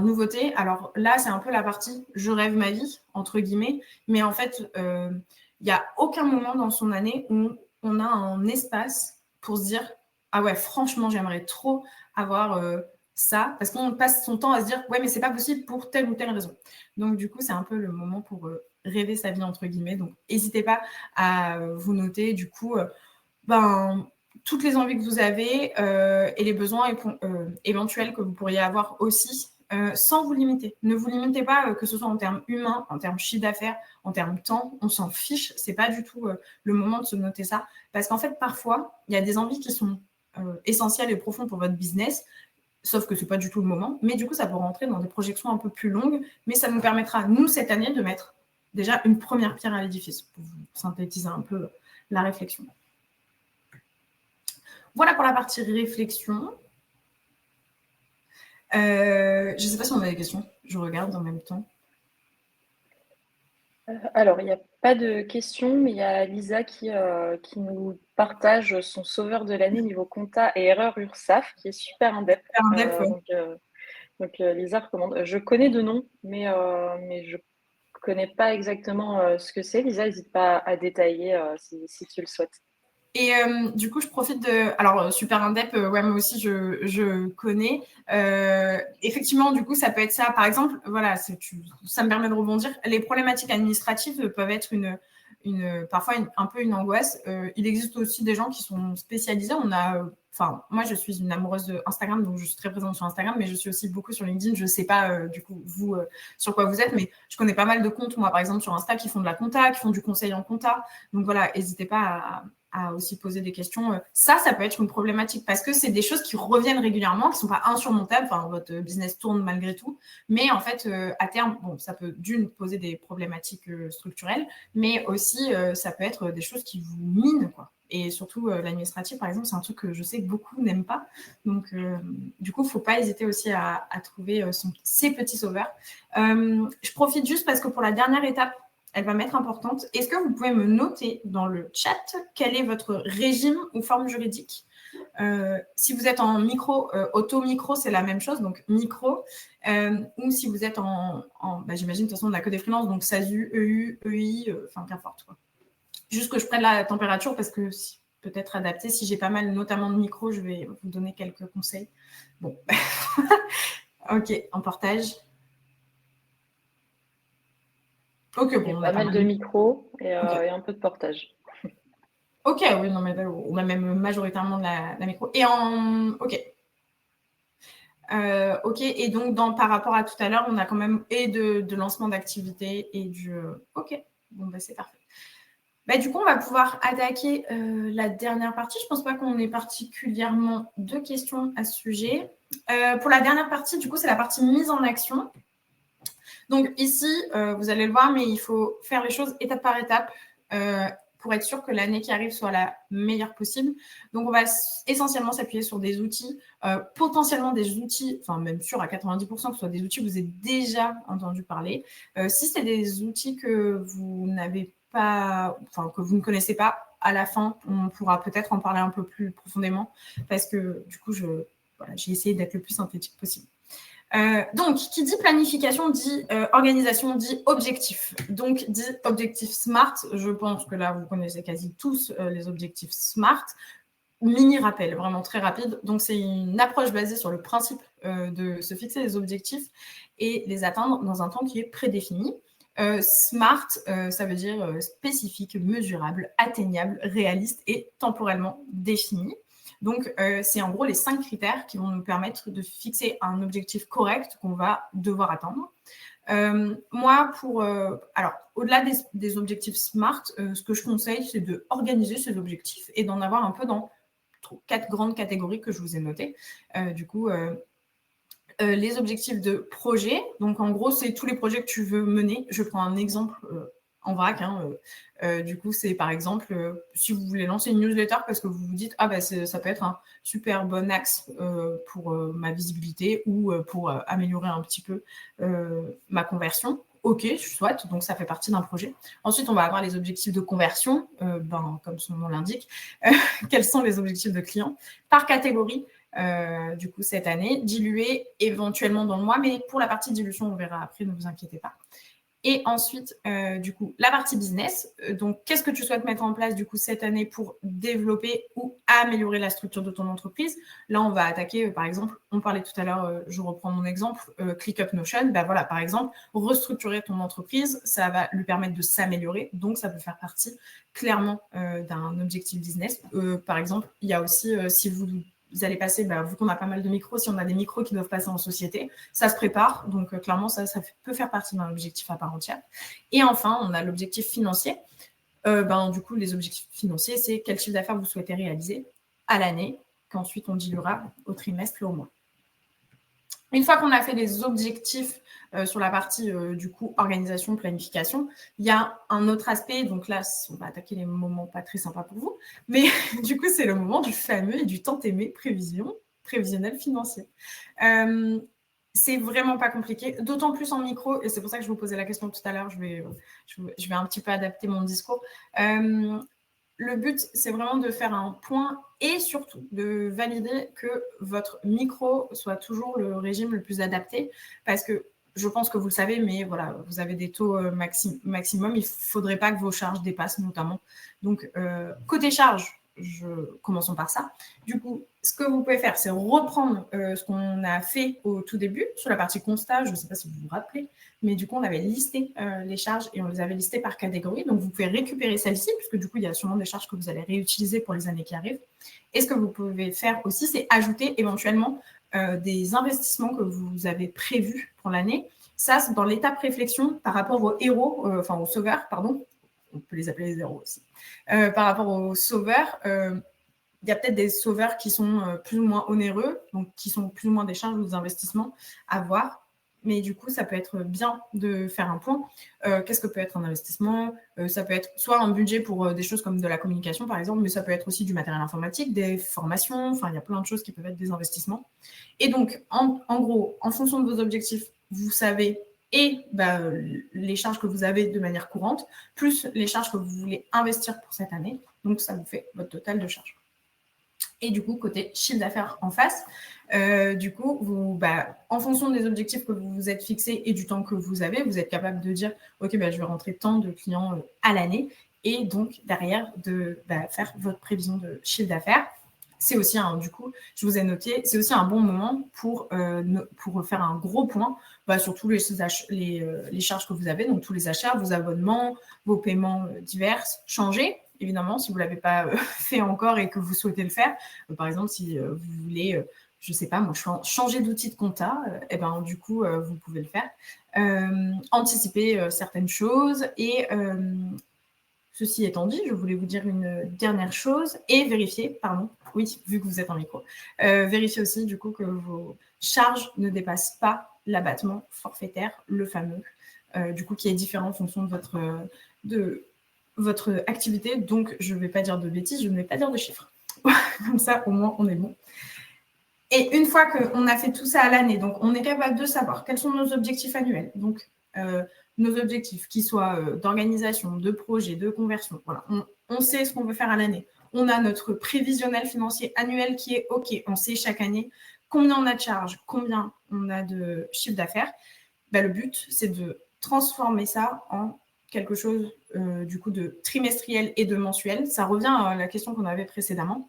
nouveauté. Alors là, c'est un peu la partie « je rêve ma vie », entre guillemets. Mais en fait, il n'y a aucun moment dans son année où on a un espace pour se dire « ah ouais, franchement, j'aimerais trop avoir ça ». Parce qu'on passe son temps à se dire « ouais, mais c'est pas possible pour telle ou telle raison ». Donc, du coup, c'est un peu le moment pour rêver sa vie, entre guillemets. Donc, n'hésitez pas à vous noter, du coup, toutes les envies que vous avez et les besoins éventuels que vous pourriez avoir aussi, sans vous limiter. Ne vous limitez pas, que ce soit en termes humains, en termes chiffre d'affaires, en termes temps, on s'en fiche. Ce n'est pas du tout le moment de se noter ça. Parce qu'en fait, parfois, il y a des envies qui sont essentielles et profondes pour votre business, sauf que ce n'est pas du tout le moment. Mais du coup, ça peut rentrer dans des projections un peu plus longues. Mais ça nous permettra, nous, cette année, de mettre déjà une première pierre à l'édifice, pour vous synthétiser un peu la réflexion. Voilà pour la partie réflexion. Je ne sais pas si on a des questions. Je regarde en même temps. Alors, il n'y a pas de questions, mais il y a Lisa qui nous partage son sauveur de l'année niveau compta et erreur URSSAF, qui est super indep. Donc, Lisa recommande. Je connais de nom, mais je ne connais pas exactement ce que c'est. Lisa, n'hésite pas à détailler si tu le souhaites. Et du coup, je profite de… Alors, super indep, ouais, moi aussi, je connais. Effectivement, du coup, ça peut être ça. Par exemple, voilà, ça me permet de rebondir. Les problématiques administratives peuvent être parfois un peu une angoisse. Il existe aussi des gens qui sont spécialisés. Moi, je suis une amoureuse d'Instagram, donc je suis très présente sur Instagram, mais je suis aussi beaucoup sur LinkedIn. Je ne sais pas, du coup, vous, sur quoi vous êtes, mais je connais pas mal de comptes, moi, par exemple, sur Insta, qui font de la compta, qui font du conseil en compta. Donc, voilà, n'hésitez pas à aussi poser des questions. Ça peut être une problématique parce que c'est des choses qui reviennent régulièrement, qui ne sont pas insurmontables. Enfin, votre business tourne malgré tout. Mais en fait, à terme, ça peut poser des problématiques structurelles, mais aussi, ça peut être des choses qui vous minent, quoi. Et surtout, l'administratif, par exemple, c'est un truc que je sais que beaucoup n'aiment pas. Donc, du coup, il ne faut pas hésiter aussi à trouver ses petits sauveurs. Je profite juste parce que pour la dernière étape, elle va m'être importante. Est-ce que vous pouvez me noter dans le chat quel est votre régime ou forme juridique ? Si vous êtes en micro, auto-micro, c'est la même chose, donc micro. Ou si vous êtes j'imagine, de toute façon, on n'a que des freelances, donc SASU, EU, EI, qu'importe, quoi. Juste que je prenne la température parce que peut-être adapté. Si j'ai pas mal, notamment de micro, je vais vous donner quelques conseils. Bon. OK, en portage. Ok, bon, pas mal de micros et un peu de portage. Ok, oui, non, mais on a même majoritairement de la micro. Et ok. Ok, et donc par rapport à tout à l'heure, on a quand même de lancement d'activité et du… Ok, bon, c'est parfait. Du coup, on va pouvoir attaquer la dernière partie. Je ne pense pas qu'on ait particulièrement de questions à ce sujet. Pour la dernière partie, du coup, c'est la partie mise en action. Donc ici, vous allez le voir, mais il faut faire les choses étape par étape pour être sûr que l'année qui arrive soit la meilleure possible. Donc, on va essentiellement s'appuyer sur des outils, potentiellement des outils, enfin même sûr à 90% que ce soit des outils que vous avez déjà entendu parler. Si c'est des outils que vous n'avez pas, enfin que vous ne connaissez pas, à la fin, on pourra peut-être en parler un peu plus profondément parce que du coup, j'ai essayé d'être le plus synthétique possible. Donc, qui dit planification dit organisation, dit objectif. Donc, dit objectif SMART. Je pense que là, vous connaissez quasi tous les objectifs SMART. Mini rappel, vraiment très rapide. Donc, c'est une approche basée sur le principe de se fixer des objectifs et les atteindre dans un temps qui est prédéfini. SMART, ça veut dire spécifique, mesurable, atteignable, réaliste et temporellement défini. Donc, c'est en gros les 5 critères qui vont nous permettre de fixer un objectif correct qu'on va devoir atteindre. Moi, alors, au-delà des objectifs SMART, ce que je conseille, c'est d'organiser ces objectifs et d'en avoir un peu dans 4 grandes catégories que je vous ai notées. Du coup, les objectifs de projet. Donc, en gros, c'est tous les projets que tu veux mener. Je prends un exemple en vrac. Du coup, c'est par exemple, si vous voulez lancer une newsletter parce que vous vous dites, ah bah, ça peut être un super bon axe pour ma visibilité ou pour améliorer un petit peu ma conversion. Ok, soit, donc ça fait partie d'un projet. Ensuite, on va avoir les objectifs de conversion, comme son nom l'indique. Quels sont les objectifs de clients par catégorie? Du coup, cette année, diluer éventuellement dans le mois, mais pour la partie dilution, on verra après, ne vous inquiétez pas. Et ensuite, du coup, la partie business. Donc, qu'est-ce que tu souhaites mettre en place, du coup, cette année pour développer ou améliorer la structure de ton entreprise? Là, on va attaquer, par exemple, on parlait tout à l'heure, je reprends mon exemple, ClickUp Notion. Ben voilà, par exemple, restructurer ton entreprise, ça va lui permettre de s'améliorer. Donc, ça peut faire partie clairement d'un objectif business. Par exemple, il y a aussi, si vous allez passer, vu qu'on a pas mal de micros, si on a des micros qui doivent passer en société, ça se prépare. Donc, clairement, ça peut faire partie d'un objectif à part entière. Et enfin, on a l'objectif financier. Du coup, les objectifs financiers, c'est quel chiffre d'affaires vous souhaitez réaliser à l'année, qu'ensuite on diluera au trimestre et au mois. Une fois qu'on a fait les objectifs sur la partie, du coup, organisation, planification, il y a un autre aspect. Donc là, on va attaquer les moments pas très sympas pour vous. Mais du coup, c'est le moment du fameux et du tant aimé prévisionnel financier. C'est vraiment pas compliqué, d'autant plus en micro. Et c'est pour ça que je vous posais la question tout à l'heure. Je vais un petit peu adapter mon discours. Le but, c'est vraiment de faire un point et surtout de valider que votre micro soit toujours le régime le plus adapté parce que je pense que vous le savez, mais voilà, vous avez des taux maximum. Il ne faudrait pas que vos charges dépassent notamment. Donc, côté charge, commençons par ça. Du coup, ce que vous pouvez faire, c'est reprendre ce qu'on a fait au tout début sur la partie constat. Je ne sais pas si vous vous rappelez, mais du coup, on avait listé les charges et on les avait listées par catégorie. Donc, vous pouvez récupérer celles-ci, puisque du coup, il y a sûrement des charges que vous allez réutiliser pour les années qui arrivent. Et ce que vous pouvez faire aussi, c'est ajouter éventuellement des investissements que vous avez prévus pour l'année. Ça, c'est dans l'étape réflexion par rapport aux héros, aux sauveurs, pardon. On peut les appeler les héros aussi. Par rapport aux sauveurs, il y a peut-être des sauveurs qui sont plus ou moins onéreux, donc qui sont plus ou moins des charges ou des investissements à voir. Mais du coup, ça peut être bien de faire un point. Qu'est-ce que peut être un investissement? Ça peut être soit un budget pour des choses comme de la communication, par exemple, mais ça peut être aussi du matériel informatique, des formations. Enfin, il y a plein de choses qui peuvent être des investissements. Et donc, en gros, en fonction de vos objectifs, vous savez les charges que vous avez de manière courante, plus les charges que vous voulez investir pour cette année. Donc, ça vous fait votre total de charges. Et du coup, côté chiffre d'affaires en face, du coup, en fonction des objectifs que vous vous êtes fixés et du temps que vous avez, vous êtes capable de dire, OK, je vais rentrer tant de clients à l'année. Et donc, derrière, de faire votre prévision de chiffre d'affaires. C'est aussi, du coup, je vous ai noté, c'est aussi un bon moment pour faire un gros point sur tous les charges que vous avez, donc tous les achats, vos abonnements, vos paiements divers, changer. Évidemment, si vous ne l'avez pas fait encore et que vous souhaitez le faire, par exemple, si vous voulez, je ne sais pas, moi, changer d'outil de compta, du coup, vous pouvez le faire. Anticiper certaines choses et ceci étant dit, je voulais vous dire une dernière chose et vérifier, oui, vu que vous êtes en micro, vérifier aussi du coup que vos charges ne dépassent pas l'abattement forfaitaire, le fameux, du coup qui est différent en fonction de votre activité. Donc, je ne vais pas dire de bêtises, je ne vais pas dire de chiffres. Comme ça, au moins, on est bon. Et une fois qu'on a fait tout ça à l'année, donc on est capable de savoir quels sont nos objectifs annuels. Donc, nos objectifs, qu'ils soient d'organisation, de projet, de conversion. Voilà, on sait ce qu'on veut faire à l'année. On a notre prévisionnel financier annuel qui est OK. On sait chaque année combien on a de charges, combien on a de chiffre d'affaires. Le but, c'est de transformer ça en quelque chose du coup de trimestriel et de mensuel. Ça revient à la question qu'on avait précédemment.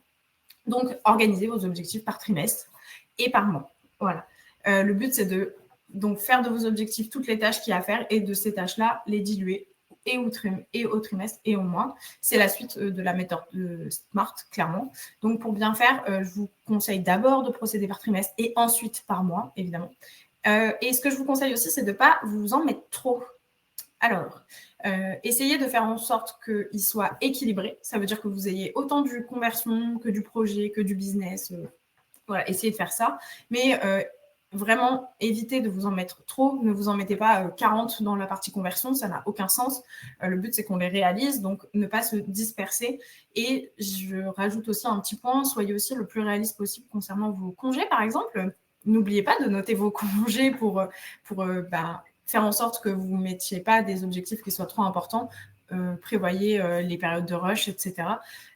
Donc, organisez vos objectifs par trimestre et par mois. Voilà. Le but, c'est de donc faire de vos objectifs toutes les tâches qu'il y a à faire et de ces tâches-là, les diluer et au trimestre et au mois. C'est la suite de la méthode de SMART, clairement. Donc, pour bien faire, je vous conseille d'abord de procéder par trimestre et ensuite par mois, évidemment. Et ce que je vous conseille aussi, c'est de ne pas vous en mettre trop. Alors, essayez de faire en sorte qu'il soit équilibré. Ça veut dire que vous ayez autant du conversion que du projet, que du business. Voilà, essayez de faire ça. Mais vraiment, évitez de vous en mettre trop. Ne vous en mettez pas 40 dans la partie conversion. Ça n'a aucun sens. Le but, c'est qu'on les réalise. Donc, ne pas se disperser. Et je rajoute aussi un petit point. Soyez aussi le plus réaliste possible concernant vos congés, par exemple. N'oubliez pas de noter vos congés pour faire en sorte que vous ne mettiez pas des objectifs qui soient trop importants. Prévoyez les périodes de rush, etc.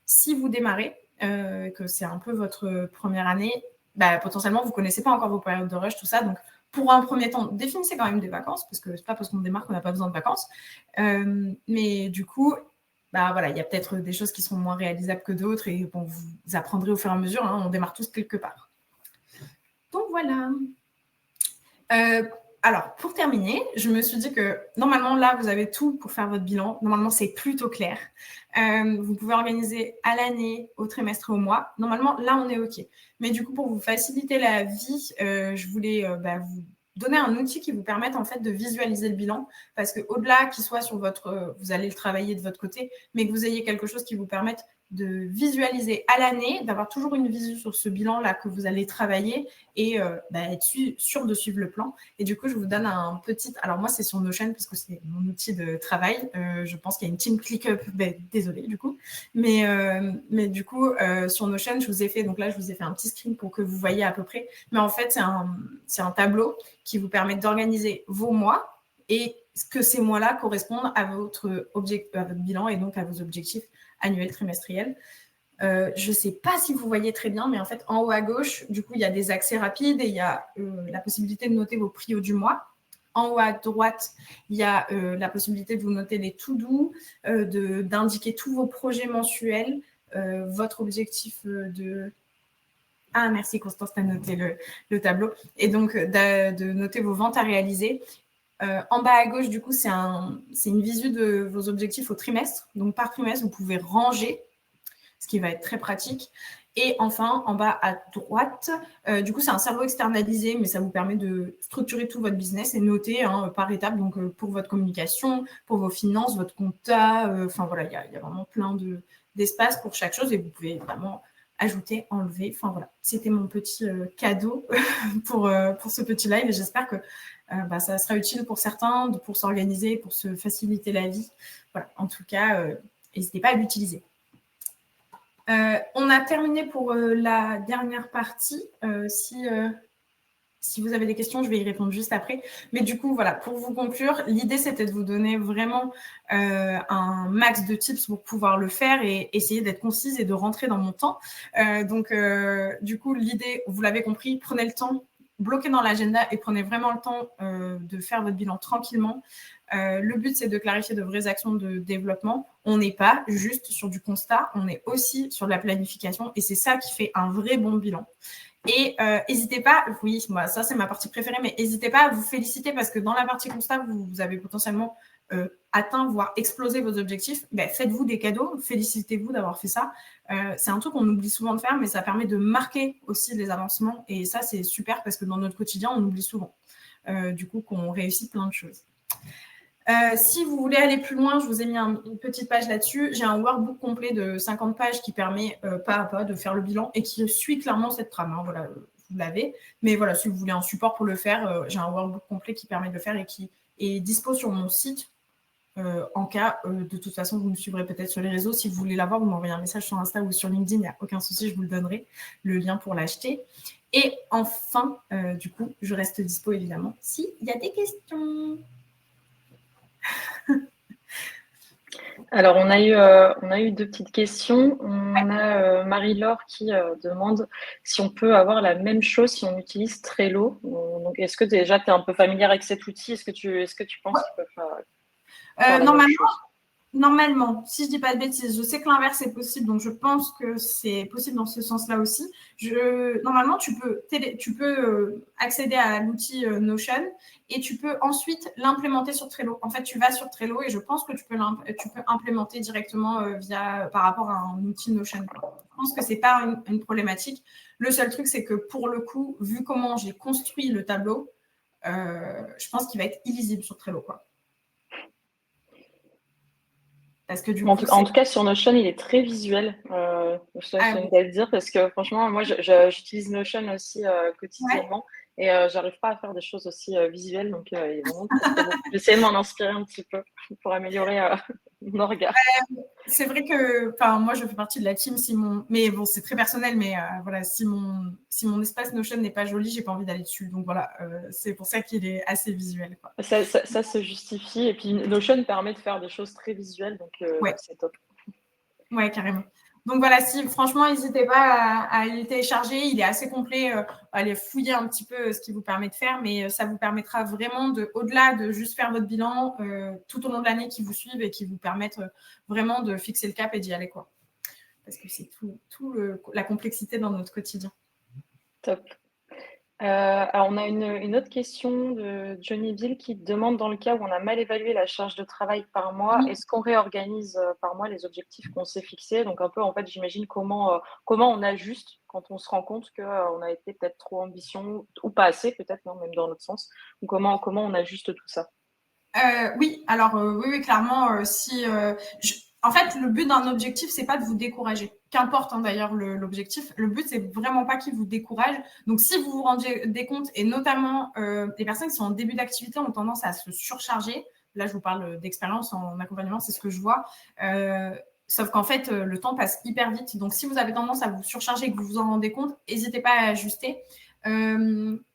Si vous démarrez, que c'est un peu votre première année, potentiellement, vous ne connaissez pas encore vos périodes de rush, tout ça. Donc, pour un premier temps, définissez quand même des vacances, parce que ce n'est pas parce qu'on démarre qu'on n'a pas besoin de vacances. Mais du coup, voilà, il y a peut-être des choses qui sont moins réalisables que d'autres, et bon, vous apprendrez au fur et à mesure. Hein, on démarre tous quelque part. Donc, voilà. Alors, pour terminer, je me suis dit que normalement, là, vous avez tout pour faire votre bilan. Normalement, c'est plutôt clair. Vous pouvez organiser à l'année, au trimestre et au mois. Normalement, là, on est OK. Mais du coup, pour vous faciliter la vie, je voulais vous donner un outil qui vous permette en fait de visualiser le bilan. Parce qu'au-delà qu'il soit sur votre... vous allez le travailler de votre côté, mais que vous ayez quelque chose qui vous permette de visualiser à l'année, d'avoir toujours une visu sur ce bilan-là que vous allez travailler et être sûr de suivre le plan. Et du coup, je vous donne un petit... Alors moi, c'est sur Notion parce que c'est mon outil de travail. Je pense qu'il y a une team ClickUp. Désolée, du coup. Mais du coup, sur Notion, je vous ai fait... Donc là, je vous ai fait un petit screen pour que vous voyez à peu près. Mais en fait, c'est un tableau qui vous permet d'organiser vos mois et que ces mois-là correspondent à votre bilan et donc à vos objectifs annuels, trimestriels. Je ne sais pas si vous voyez très bien, mais en fait, en haut à gauche, du coup, il y a des accès rapides et il y a la possibilité de noter vos prios du mois. En haut à droite, il y a la possibilité de vous noter les to-do, d'indiquer tous vos projets mensuels, votre objectif de... Ah, merci Constance, tu as noté le tableau. Et donc, de noter vos ventes à réaliser. En bas à gauche, du coup, c'est une visu de vos objectifs au trimestre. Donc, par trimestre, vous pouvez ranger, ce qui va être très pratique. Et enfin, en bas à droite, du coup, c'est un cerveau externalisé, mais ça vous permet de structurer tout votre business et noter par étape, donc pour votre communication, pour vos finances, votre compta. Enfin, voilà, il y a vraiment plein d'espace pour chaque chose et vous pouvez vraiment ajouter, enlever. Enfin, voilà, c'était mon petit cadeau pour ce petit live et j'espère que ça sera utile pour certains, pour s'organiser, pour se faciliter la vie. Voilà, en tout cas, n'hésitez pas à l'utiliser. On a terminé pour la dernière partie. Si vous avez des questions, je vais y répondre juste après. Mais du coup, voilà, pour vous conclure, l'idée, c'était de vous donner vraiment un max de tips pour pouvoir le faire et essayer d'être concise et de rentrer dans mon temps. Donc, du coup, l'idée, vous l'avez compris, prenez le temps, bloquez dans l'agenda et prenez vraiment le temps de faire votre bilan tranquillement. Le but, c'est de clarifier de vraies actions de développement. On n'est pas juste sur du constat, on est aussi sur de la planification et c'est ça qui fait un vrai bon bilan. Et n'hésitez pas, oui, moi, ça c'est ma partie préférée, mais n'hésitez pas à vous féliciter parce que dans la partie constat, vous avez potentiellement atteint, voire explosé vos objectifs. Faites-vous des cadeaux, félicitez-vous d'avoir fait ça. C'est un truc qu'on oublie souvent de faire, mais ça permet de marquer aussi les avancements et ça c'est super parce que dans notre quotidien, on oublie souvent. Du coup, qu'on réussit plein de choses. Si vous voulez aller plus loin, je vous ai mis une petite page là-dessus. J'ai un workbook complet de 50 pages qui permet pas à pas de faire le bilan et qui suit clairement cette trame. Hein, voilà, vous l'avez. Mais voilà, si vous voulez un support pour le faire, j'ai un workbook complet qui permet de le faire et qui est dispo sur mon site. En cas, de toute façon, vous me suivrez peut-être sur les réseaux. Si vous voulez l'avoir, vous m'envoyez un message sur Insta ou sur LinkedIn, il n'y a aucun souci, je vous le donnerai, le lien pour l'acheter. Et enfin, du coup, je reste dispo évidemment s'il y a des questions. Alors, on a eu deux petites questions. On a Marie-Laure qui demande si on peut avoir la même chose si on utilise Trello. Donc, est-ce que déjà tu es un peu familière avec cet outil? Est-ce que tu penses qu'ils peuvent faire la même chose? Normalement, si je dis pas de bêtises, je sais que l'inverse est possible, donc je pense que c'est possible dans ce sens-là aussi. Normalement, tu peux accéder à l'outil Notion et tu peux ensuite l'implémenter sur Trello. En fait, tu vas sur Trello et je pense que tu peux implémenter directement par rapport à un outil Notion. Je pense que c'est pas une problématique. Le seul truc, c'est que pour le coup, vu comment j'ai construit le tableau, je pense qu'il va être illisible sur Trello, quoi. Parce que En tout cas, sur Notion, il est très visuel. Je tenais à le dire parce que franchement, moi, j'utilise Notion aussi quotidiennement et j'arrive pas à faire des choses aussi visuelles. Donc, il est vraiment très, très beau. J'essaie de m'en inspirer un petit peu pour améliorer mon regard. C'est vrai que, moi, je fais partie de la team. Mais bon, c'est très personnel. Mais voilà, si mon espace Notion n'est pas joli, j'ai pas envie d'aller dessus. Donc voilà, c'est pour ça qu'il est assez visuel, quoi. Ça se justifie. Et puis Notion permet de faire des choses très visuelles, donc c'est top. Ouais, carrément. Donc voilà, franchement, n'hésitez pas à le télécharger. Il est assez complet. Allez fouiller un petit peu ce qu'il vous permet de faire, mais ça vous permettra vraiment au-delà de juste faire votre bilan tout au long de l'année qui vous suivent et qui vous permettent vraiment de fixer le cap et d'y aller, quoi. Parce que c'est tout la complexité dans notre quotidien. Top. Alors, on a une autre question de Johnny Bill qui demande, dans le cas où on a mal évalué la charge de travail par mois, est-ce qu'on réorganise par mois les objectifs qu'on s'est fixés? Donc un peu, en fait, j'imagine comment on ajuste quand on se rend compte qu'on a été peut-être trop ambitieux ou pas assez, peut-être, non, même dans l'autre sens. Ou comment on ajuste tout ça? Oui, alors oui, clairement, en fait, le but d'un objectif, c'est pas de vous décourager. Qu'importe d'ailleurs l'objectif, le but, c'est vraiment pas qu'il vous décourage. Donc, si vous vous rendez des comptes, et notamment les personnes qui sont en début d'activité ont tendance à se surcharger. Là, je vous parle d'expérience en accompagnement, c'est ce que je vois. Sauf qu'en fait, le temps passe hyper vite. Donc, si vous avez tendance à vous surcharger et que vous vous en rendez compte, n'hésitez pas à ajuster.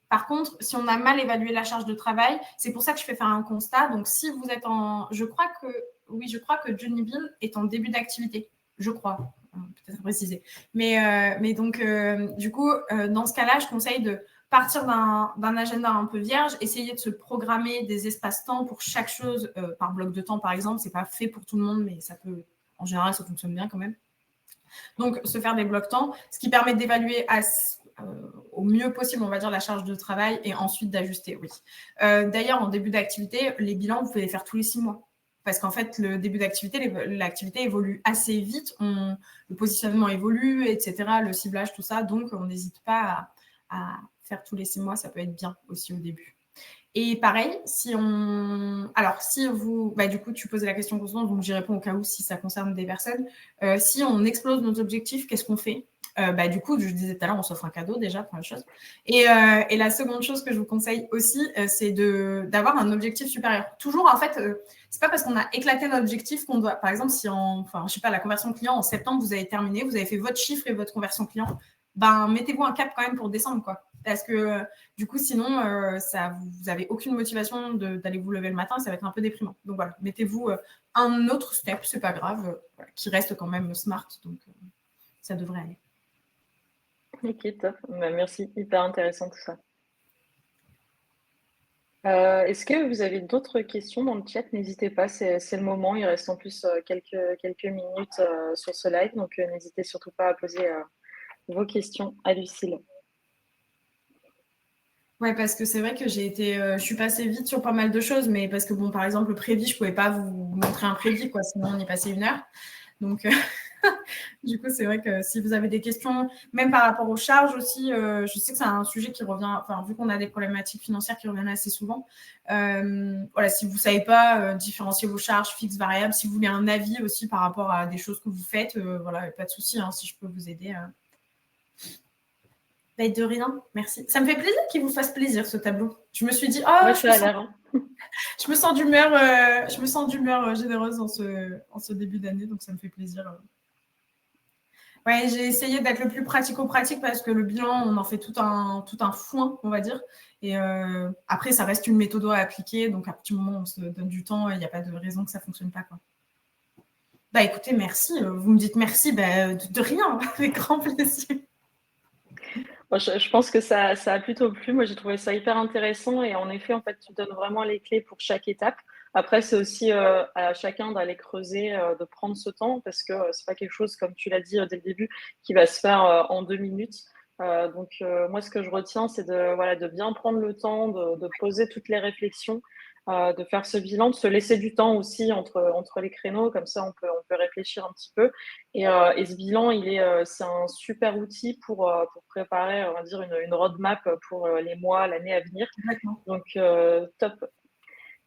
Par contre, si on a mal évalué la charge de travail, c'est pour ça que je fais faire un constat. Donc, si vous êtes je crois que Johnny Bill est en début d'activité. Je crois, peut-être préciser. Mais donc, du coup, dans ce cas-là, je conseille de partir d'un agenda un peu vierge, essayer de se programmer des espaces-temps pour chaque chose par bloc de temps, par exemple. C'est pas fait pour tout le monde, mais ça peut, en général, ça fonctionne bien quand même. Donc, se faire des blocs-temps, ce qui permet d'évaluer au mieux possible, on va dire, la charge de travail et ensuite d'ajuster, oui. D'ailleurs, en début d'activité, les bilans, vous pouvez les faire tous les 6 mois. Parce qu'en fait, le début d'activité, l'activité évolue assez vite. Le positionnement évolue, etc., le ciblage, tout ça. Donc, on n'hésite pas à faire tous les 6 mois. Ça peut être bien aussi au début. Et pareil, du coup, tu posais la question constante, donc j'y réponds au cas où si ça concerne des personnes. Si on explose nos objectifs, qu'est-ce qu'on fait? Du coup, je disais tout à l'heure, on s'offre un cadeau déjà, première chose. Et la seconde chose que je vous conseille aussi, c'est d'avoir un objectif supérieur. Toujours, en fait, c'est pas parce qu'on a éclaté notre objectif qu'on doit, par exemple, si je sais pas, la conversion client en septembre, vous avez terminé, vous avez fait votre chiffre et votre conversion client, mettez-vous un cap quand même pour décembre, quoi. Parce que du coup, sinon, vous n'avez aucune motivation d'aller vous lever le matin, ça va être un peu déprimant. Donc voilà, mettez-vous un autre step, c'est pas grave, qui reste quand même smart, donc ça devrait aller. Ok, top. Merci, hyper intéressant tout ça. Est-ce que vous avez d'autres questions dans le chat? N'hésitez pas, c'est le moment. Il reste en plus quelques minutes sur ce live, donc n'hésitez surtout pas à poser vos questions à Lucille. Ouais, parce que c'est vrai que je suis passée vite sur pas mal de choses, mais parce que par exemple, le prévis, je pouvais pas vous montrer un prévis, quoi, sinon on y passait 1 heure. Donc, du coup, c'est vrai que si vous avez des questions, même par rapport aux charges aussi, je sais que c'est un sujet qui revient, vu qu'on a des problématiques financières qui reviennent assez souvent. Voilà, si vous ne savez pas différencier vos charges fixes, variables, si vous voulez un avis aussi par rapport à des choses que vous faites, voilà, pas de souci, hein, si je peux vous aider. Bah, de rien, merci. Ça me fait plaisir qu'il vous fasse plaisir, ce tableau. Je me suis dit, oh, Ouais, ça a l'air. je me sens d'humeur généreuse en ce début d'année, donc ça me fait plaisir. Ouais, j'ai essayé d'être le plus pratico-pratique parce que le bilan, on en fait tout un foin, on va dire. Et après, ça reste une méthode à appliquer. Donc, à partir du moment où on se donne du temps, il n'y a pas de raison que ça ne fonctionne pas, quoi. Bah, écoutez, merci. Vous me dites merci, bah, de rien, avec grand plaisir. Moi, je pense que ça a plutôt plu. Moi, j'ai trouvé ça hyper intéressant. Et en effet, en fait, tu donnes vraiment les clés pour chaque étape. Après, c'est aussi à chacun d'aller creuser, de prendre ce temps parce que c'est pas quelque chose, comme tu l'as dit dès le début, qui va se faire en 2 minutes. Donc, moi, ce que je retiens, c'est de bien prendre le temps, de poser toutes les réflexions, de faire ce bilan, de se laisser du temps aussi entre les créneaux. Comme ça, on peut réfléchir un petit peu. Et ce bilan, c'est un super outil pour préparer, on va dire, une roadmap pour les mois, l'année à venir. Complètement. Donc, top.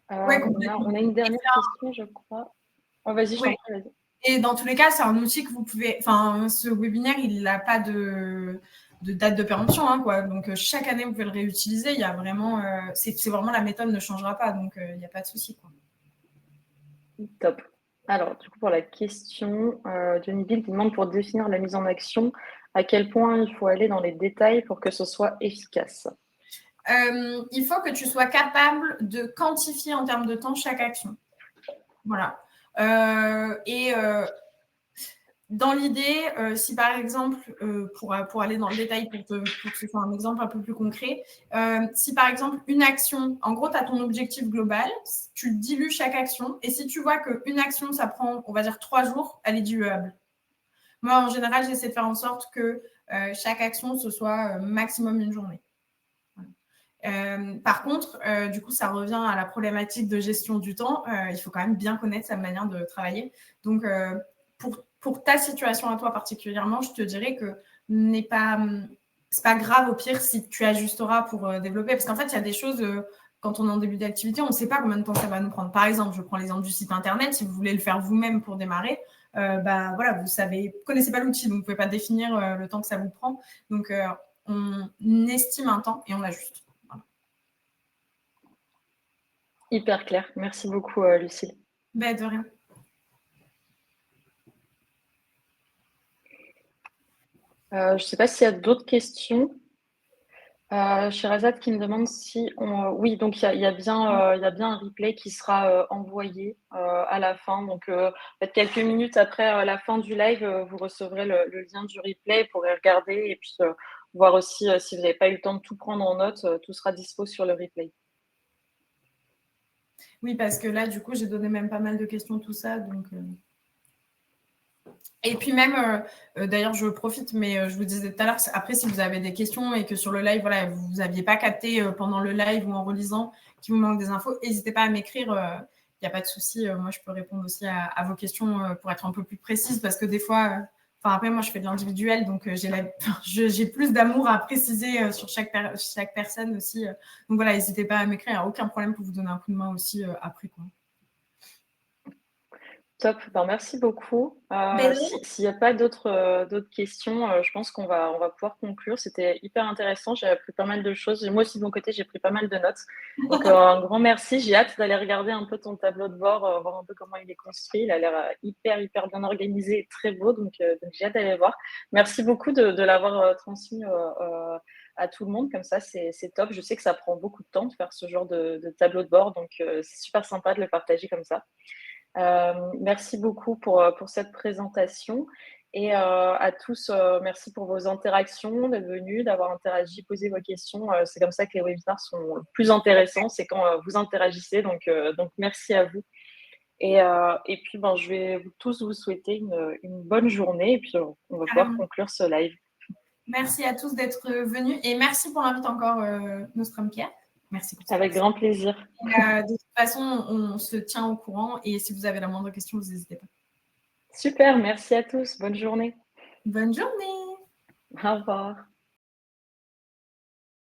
Ouais, On a une dernière question, je crois. Oh, vas-y, je t'en prie, vas-y. Et dans tous les cas, c'est un outil que vous pouvez. Enfin, ce webinaire, il n'a pas de date de péremption, hein, quoi. Donc, chaque année, vous pouvez le réutiliser. Il y a vraiment. C'est vraiment la méthode ne changera pas. Donc, il n'y a pas de souci, quoi. Top. Alors, du coup, pour la question, Johnny Bill qui demande pour définir la mise en action, à quel point il faut aller dans les détails pour que ce soit efficace? Il faut que tu sois capable de quantifier en termes de temps chaque action. Voilà. Dans l'idée, si par exemple, pour aller dans le détail, pour que ce soit un exemple un peu plus concret, si par exemple une action, en gros, tu as ton objectif global, tu dilues chaque action, et si tu vois qu'une action, ça prend, on va dire, 3 jours, elle est diluable. Moi, en général, j'essaie de faire en sorte que chaque action, ce soit maximum une journée. Par contre, du coup, ça revient à la problématique de gestion du temps. Il faut quand même bien connaître sa manière de travailler. Donc, pour ta situation à toi particulièrement, je te dirais que c'est pas grave au pire si tu ajusteras pour développer. Parce qu'en fait, il y a des choses, quand on est en début d'activité, on ne sait pas combien de temps ça va nous prendre. Par exemple, je prends l'exemple du site internet. Si vous voulez le faire vous-même pour démarrer, bah voilà, vous connaissez pas l'outil, donc vous ne pouvez pas définir le temps que ça vous prend. Donc, on estime un temps et on l'ajuste. Hyper clair. Merci beaucoup, Lucille. Ben, de rien. Je ne sais pas s'il y a d'autres questions. Sherazade qui me demande si on. Oui, donc il y a bien un replay qui sera envoyé à la fin. Donc, peut-être quelques minutes après la fin du live, vous recevrez le lien du replay pour y regarder et puis voir aussi si vous n'avez pas eu le temps de tout prendre en note, tout sera dispo sur le replay. Oui, parce que là, du coup, j'ai donné même pas mal de questions, tout ça. Donc, Et puis même, d'ailleurs, je profite, mais je vous disais tout à l'heure, après, si vous avez des questions et que sur le live, voilà, vous n'aviez pas capté pendant le live ou en relisant qu'il vous manque des infos, n'hésitez pas à m'écrire. Il n'y a pas de souci. Moi, je peux répondre aussi à vos questions pour être un peu plus précise parce que des fois, après, moi, je fais de l'individuel, donc j'ai plus d'amour à préciser sur chaque personne aussi. Donc voilà, n'hésitez pas à m'écrire. Il n'y a aucun problème pour vous donner un coup de main aussi après, quoi. Top, ben, merci beaucoup. S'il n'y a pas d'autres questions, je pense qu'on va pouvoir conclure. C'était hyper intéressant, j'ai appris pas mal de choses. Moi aussi, de mon côté, j'ai pris pas mal de notes. Donc, un grand merci. J'ai hâte d'aller regarder un peu ton tableau de bord, voir un peu comment il est construit. Il a l'air hyper bien organisé et très beau, donc j'ai hâte d'aller voir. Merci beaucoup de l'avoir transmis à tout le monde. Comme ça, c'est top. Je sais que ça prend beaucoup de temps de faire ce genre de tableau de bord, donc c'est super sympa de le partager comme ça. Merci beaucoup pour cette présentation et à tous, merci pour vos interactions, d'être venus, d'avoir interagi, posé vos questions. C'est comme ça que les webinaires sont plus intéressants, c'est quand vous interagissez. Donc merci à vous. Et puis, je vais tous vous souhaiter une bonne journée et puis on va pouvoir conclure ce live. Merci à tous d'être venus et merci pour l'invite encore, Nostrum Pierre. Merci pour ça. Avec grand plaisir. De toute façon, on se tient au courant et si vous avez la moindre question, vous n'hésitez pas. Super, merci à tous. Bonne journée. Bonne journée. Au revoir.